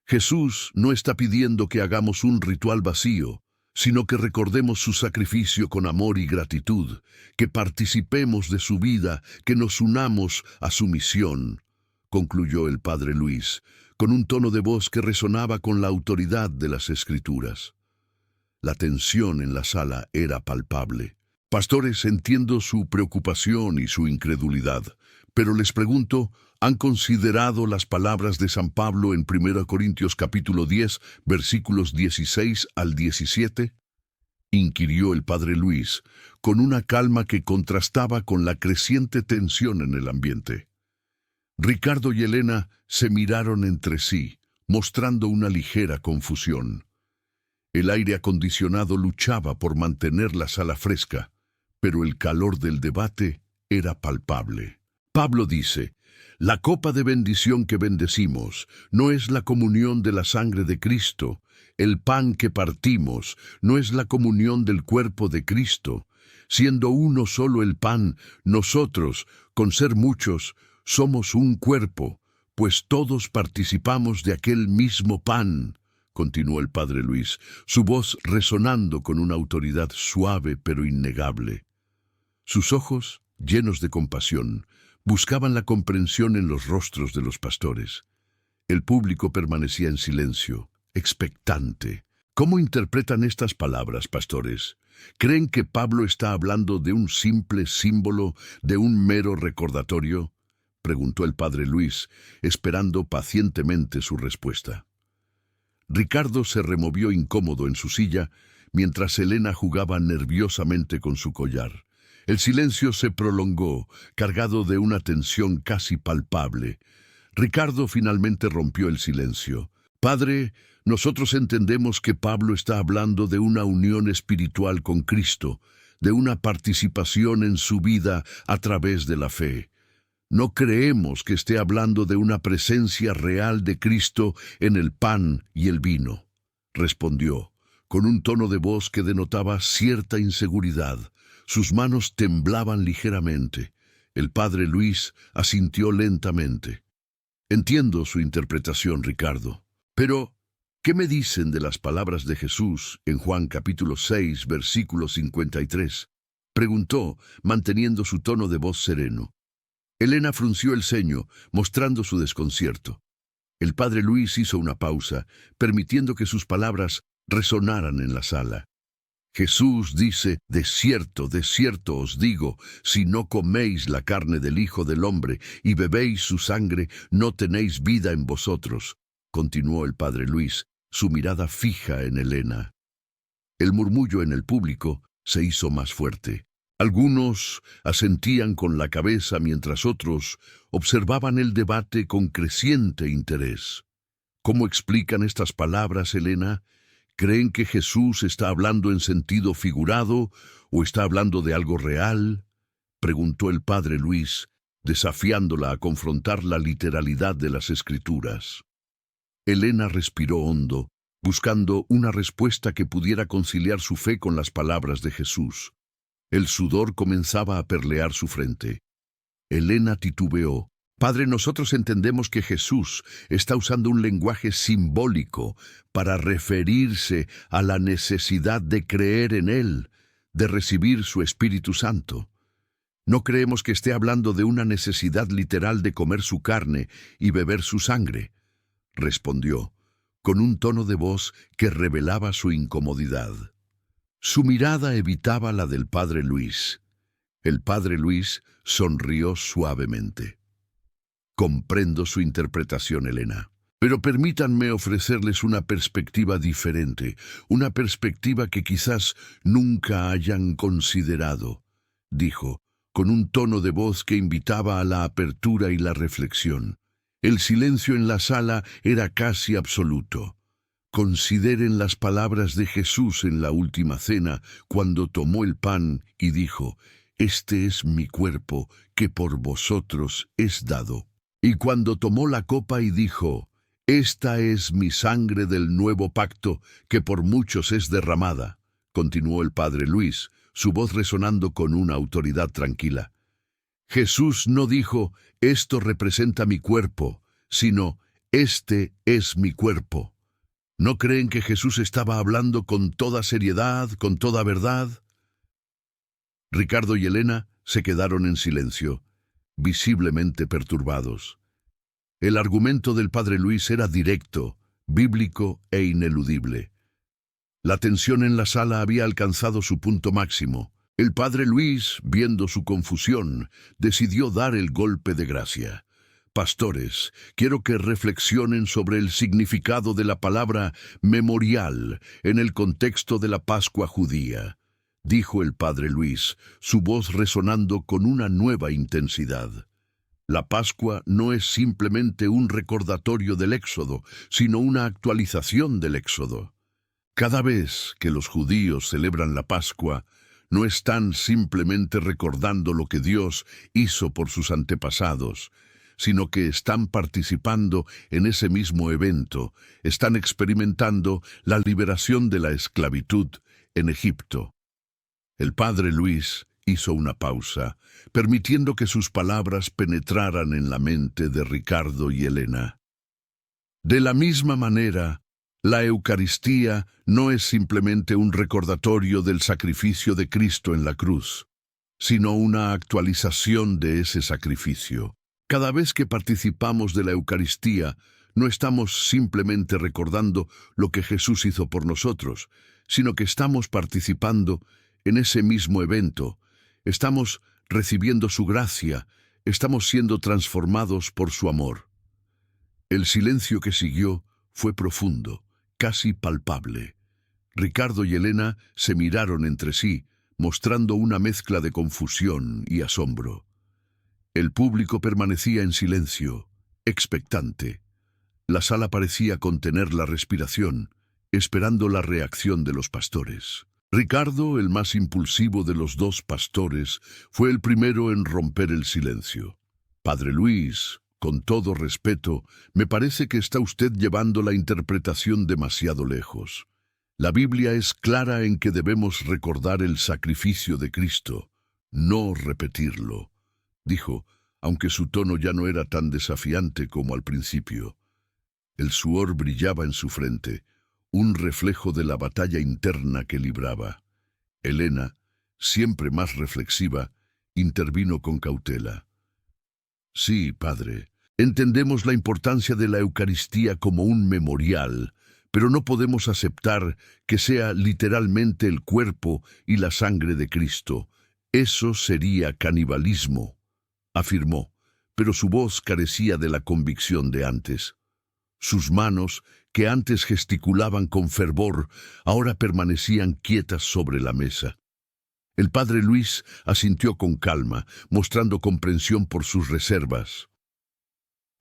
Jesús no está pidiendo que hagamos un ritual vacío, sino que recordemos su sacrificio con amor y gratitud, que participemos de su vida, que nos unamos a su misión, concluyó el padre Luis, con un tono de voz que resonaba con la autoridad de las Escrituras. La tensión en la sala era palpable. Pastores, entiendo su preocupación y su incredulidad, pero les pregunto, ¿han considerado las palabras de San Pablo en 1 Corintios capítulo 10, versículos 16 al 17? Inquirió el padre Luis, con una calma que contrastaba con la creciente tensión en el ambiente. Ricardo y Elena se miraron entre sí, mostrando una ligera confusión. El aire acondicionado luchaba por mantener la sala fresca, pero el calor del debate era palpable. Pablo dice, «La copa de bendición que bendecimos no es la comunión de la sangre de Cristo. El pan que partimos no es la comunión del cuerpo de Cristo. Siendo uno solo el pan, nosotros, con ser muchos, somos un cuerpo, pues todos participamos de aquel mismo pan», continuó el padre Luis, su voz resonando con una autoridad suave pero innegable. Sus ojos, llenos de compasión, buscaban la comprensión en los rostros de los pastores. El público permanecía en silencio, expectante. ¿Cómo interpretan estas palabras, pastores? ¿Creen que Pablo está hablando de un simple símbolo, de un mero recordatorio?, preguntó el padre Luis, esperando pacientemente su respuesta. Ricardo se removió incómodo en su silla, mientras Elena jugaba nerviosamente con su collar. El silencio se prolongó, cargado de una tensión casi palpable. Ricardo finalmente rompió el silencio. «Padre, nosotros entendemos que Pablo está hablando de una unión espiritual con Cristo, de una participación en su vida a través de la fe. No creemos que esté hablando de una presencia real de Cristo en el pan y el vino», respondió, con un tono de voz que denotaba cierta inseguridad. Sus manos temblaban ligeramente. El padre Luis asintió lentamente. «Entiendo su interpretación, Ricardo. Pero, ¿qué me dicen de las palabras de Jesús en Juan capítulo 6, versículo 53? Preguntó, manteniendo su tono de voz sereno. Elena frunció el ceño, mostrando su desconcierto. El padre Luis hizo una pausa, permitiendo que sus palabras resonaran en la sala. Jesús dice, de cierto os digo, si no coméis la carne del Hijo del Hombre y bebéis su sangre, no tenéis vida en vosotros, continuó el padre Luis, su mirada fija en Elena. El murmullo en el público se hizo más fuerte. Algunos asentían con la cabeza mientras otros observaban el debate con creciente interés. ¿Cómo explican estas palabras, Elena? ¿Creen que Jesús está hablando en sentido figurado o está hablando de algo real? Preguntó el padre Luis, desafiándola a confrontar la literalidad de las Escrituras. Elena respiró hondo, buscando una respuesta que pudiera conciliar su fe con las palabras de Jesús. El sudor comenzaba a perlear su frente. Elena titubeó. Padre, nosotros entendemos que Jesús está usando un lenguaje simbólico para referirse a la necesidad de creer en Él, de recibir su Espíritu Santo. No creemos que esté hablando de una necesidad literal de comer su carne y beber su sangre, respondió, con un tono de voz que revelaba su incomodidad. Su mirada evitaba la del padre Luis. El padre Luis sonrió suavemente. Comprendo su interpretación, Elena. Pero permítanme ofrecerles una perspectiva diferente, una perspectiva que quizás nunca hayan considerado, dijo, con un tono de voz que invitaba a la apertura y la reflexión. El silencio en la sala era casi absoluto. Consideren las palabras de Jesús en la última cena, cuando tomó el pan y dijo, «Este es mi cuerpo, que por vosotros es dado». Y cuando tomó la copa y dijo, «Esta es mi sangre del nuevo pacto, que por muchos es derramada», continuó el padre Luis, su voz resonando con una autoridad tranquila. Jesús no dijo, «Esto representa mi cuerpo», sino, «Este es mi cuerpo». ¿No creen que Jesús estaba hablando con toda seriedad, con toda verdad? Ricardo y Elena se quedaron en silencio, visiblemente perturbados. El argumento del padre Luis era directo, bíblico e ineludible. La tensión en la sala había alcanzado su punto máximo. El padre Luis, viendo su confusión, decidió dar el golpe de gracia. Pastores, quiero que reflexionen sobre el significado de la palabra memorial en el contexto de la Pascua judía, dijo el padre Luis, su voz resonando con una nueva intensidad. La Pascua no es simplemente un recordatorio del Éxodo, sino una actualización del Éxodo. Cada vez que los judíos celebran la Pascua, no están simplemente recordando lo que Dios hizo por sus antepasados, sino que están participando en ese mismo evento, están experimentando la liberación de la esclavitud en Egipto. El padre Luis hizo una pausa, permitiendo que sus palabras penetraran en la mente de Ricardo y Elena. De la misma manera, la Eucaristía no es simplemente un recordatorio del sacrificio de Cristo en la cruz, sino una actualización de ese sacrificio. Cada vez que participamos de la Eucaristía, no estamos simplemente recordando lo que Jesús hizo por nosotros, sino que estamos participando en ese mismo evento. Estamos recibiendo su gracia, estamos siendo transformados por su amor. El silencio que siguió fue profundo, casi palpable. Ricardo y Elena se miraron entre sí, mostrando una mezcla de confusión y asombro. El público permanecía en silencio, expectante. La sala parecía contener la respiración, esperando la reacción de los pastores. Ricardo, el más impulsivo de los dos pastores, fue el primero en romper el silencio. Padre Luis, con todo respeto, me parece que está usted llevando la interpretación demasiado lejos. La Biblia es clara en que debemos recordar el sacrificio de Cristo, no repetirlo, dijo, aunque su tono ya no era tan desafiante como al principio. El sudor brillaba en su frente, un reflejo de la batalla interna que libraba. Elena, siempre más reflexiva, intervino con cautela. Sí, padre, entendemos la importancia de la Eucaristía como un memorial, pero no podemos aceptar que sea literalmente el cuerpo y la sangre de Cristo. Eso sería canibalismo, afirmó, pero su voz carecía de la convicción de antes. Sus manos, que antes gesticulaban con fervor, ahora permanecían quietas sobre la mesa. El padre Luis asintió con calma, mostrando comprensión por sus reservas.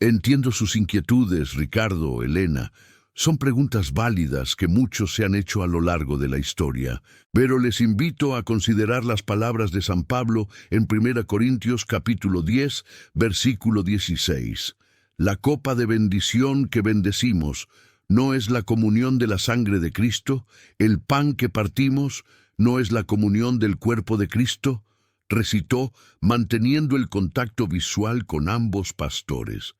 Entiendo sus inquietudes, Ricardo, Elena. Son preguntas válidas que muchos se han hecho a lo largo de la historia, pero les invito a considerar las palabras de San Pablo en 1 Corintios capítulo 10, versículo 16. La copa de bendición que bendecimos, ¿no es la comunión de la sangre de Cristo? ¿El pan que partimos no es la comunión del cuerpo de Cristo? Recitó, manteniendo el contacto visual con ambos pastores.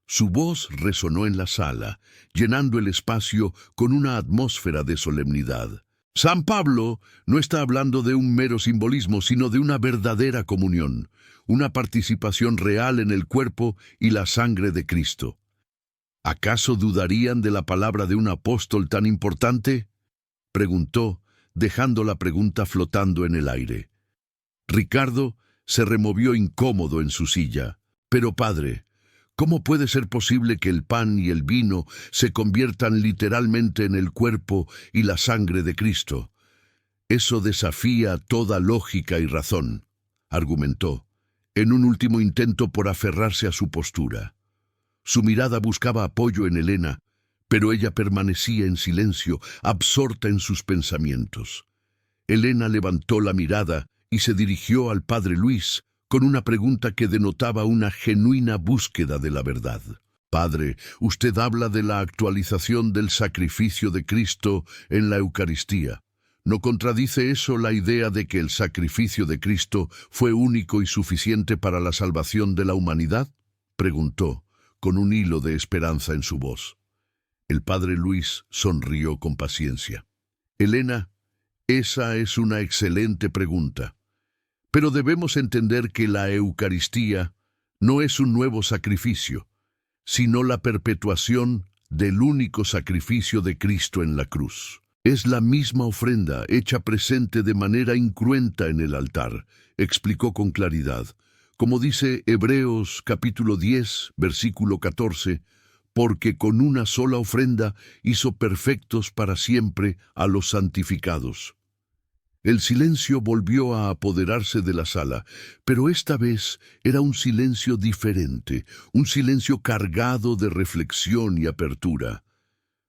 Su voz resonó en la sala, llenando el espacio con una atmósfera de solemnidad. San Pablo no está hablando de un mero simbolismo, sino de una verdadera comunión, una participación real en el cuerpo y la sangre de Cristo. ¿Acaso dudarían de la palabra de un apóstol tan importante?, preguntó, dejando la pregunta flotando en el aire. Ricardo se removió incómodo en su silla. Pero padre, ¿cómo puede ser posible que el pan y el vino se conviertan literalmente en el cuerpo y la sangre de Cristo? Eso desafía toda lógica y razón, argumentó, en un último intento por aferrarse a su postura. Su mirada buscaba apoyo en Elena, pero ella permanecía en silencio, absorta en sus pensamientos. Elena levantó la mirada y se dirigió al padre Luis, con una pregunta que denotaba una genuina búsqueda de la verdad. Padre, usted habla de la actualización del sacrificio de Cristo en la Eucaristía. ¿No contradice eso la idea de que el sacrificio de Cristo fue único y suficiente para la salvación de la humanidad?, preguntó, con un hilo de esperanza en su voz. El padre Luis sonrió con paciencia. Elena, esa es una excelente pregunta. Pero debemos entender que la Eucaristía no es un nuevo sacrificio, sino la perpetuación del único sacrificio de Cristo en la cruz. Es la misma ofrenda hecha presente de manera incruenta en el altar, explicó con claridad. Como dice Hebreos capítulo 10, versículo 14, porque con una sola ofrenda hizo perfectos para siempre a los santificados. El silencio volvió a apoderarse de la sala, pero esta vez era un silencio diferente, un silencio cargado de reflexión y apertura.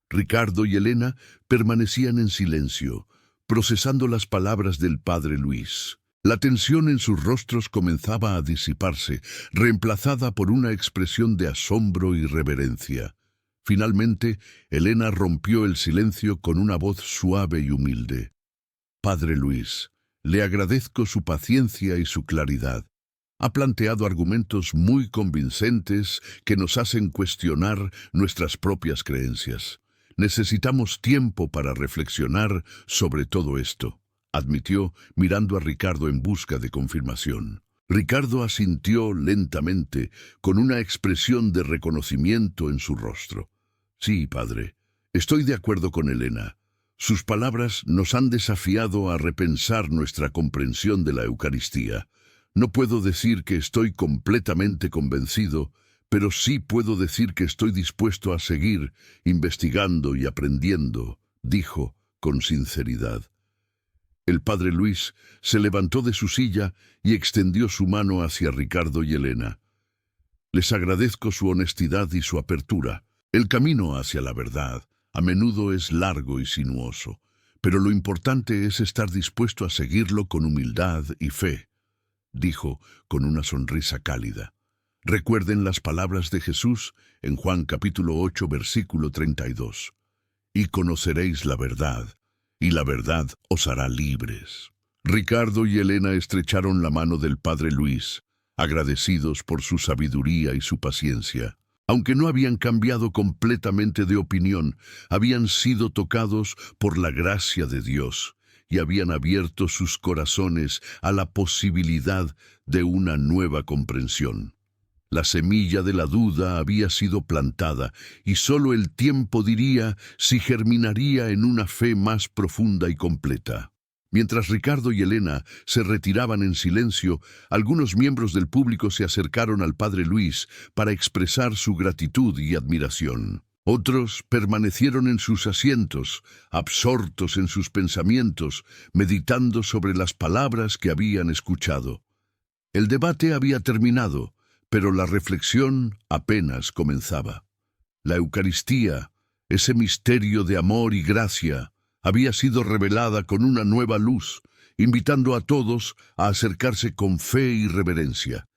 Ricardo y Elena permanecían en silencio, procesando las palabras del padre Luis. La tensión en sus rostros comenzaba a disiparse, reemplazada por una expresión de asombro y reverencia. Finalmente, Elena rompió el silencio con una voz suave y humilde. Padre Luis, le agradezco su paciencia y su claridad. Ha planteado argumentos muy convincentes que nos hacen cuestionar nuestras propias creencias. Necesitamos tiempo para reflexionar sobre todo esto, admitió, mirando a Ricardo en busca de confirmación. Ricardo asintió lentamente, con una expresión de reconocimiento en su rostro. Sí, padre, estoy de acuerdo con Elena. Sus palabras nos han desafiado a repensar nuestra comprensión de la Eucaristía. No puedo decir que estoy completamente convencido, pero sí puedo decir que estoy dispuesto a seguir investigando y aprendiendo, dijo con sinceridad. El padre Luis se levantó de su silla y extendió su mano hacia Ricardo y Elena. Les agradezco su honestidad y su apertura. El camino hacia la verdad a menudo es largo y sinuoso, pero lo importante es estar dispuesto a seguirlo con humildad y fe, dijo con una sonrisa cálida. Recuerden las palabras de Jesús en Juan capítulo 8, versículo 32. Y conoceréis la verdad, y la verdad os hará libres. Ricardo y Elena estrecharon la mano del padre Luis, agradecidos por su sabiduría y su paciencia. Aunque no habían cambiado completamente de opinión, habían sido tocados por la gracia de Dios, y habían abierto sus corazones a la posibilidad de una nueva comprensión. La semilla de la duda había sido plantada, y solo el tiempo diría si germinaría en una fe más profunda y completa. Mientras Ricardo y Elena se retiraban en silencio, algunos miembros del público se acercaron al padre Luis para expresar su gratitud y admiración. Otros permanecieron en sus asientos, absortos en sus pensamientos, meditando sobre las palabras que habían escuchado. El debate había terminado, pero la reflexión apenas comenzaba. La Eucaristía, ese misterio de amor y gracia, había sido revelada con una nueva luz, invitando a todos a acercarse con fe y reverencia.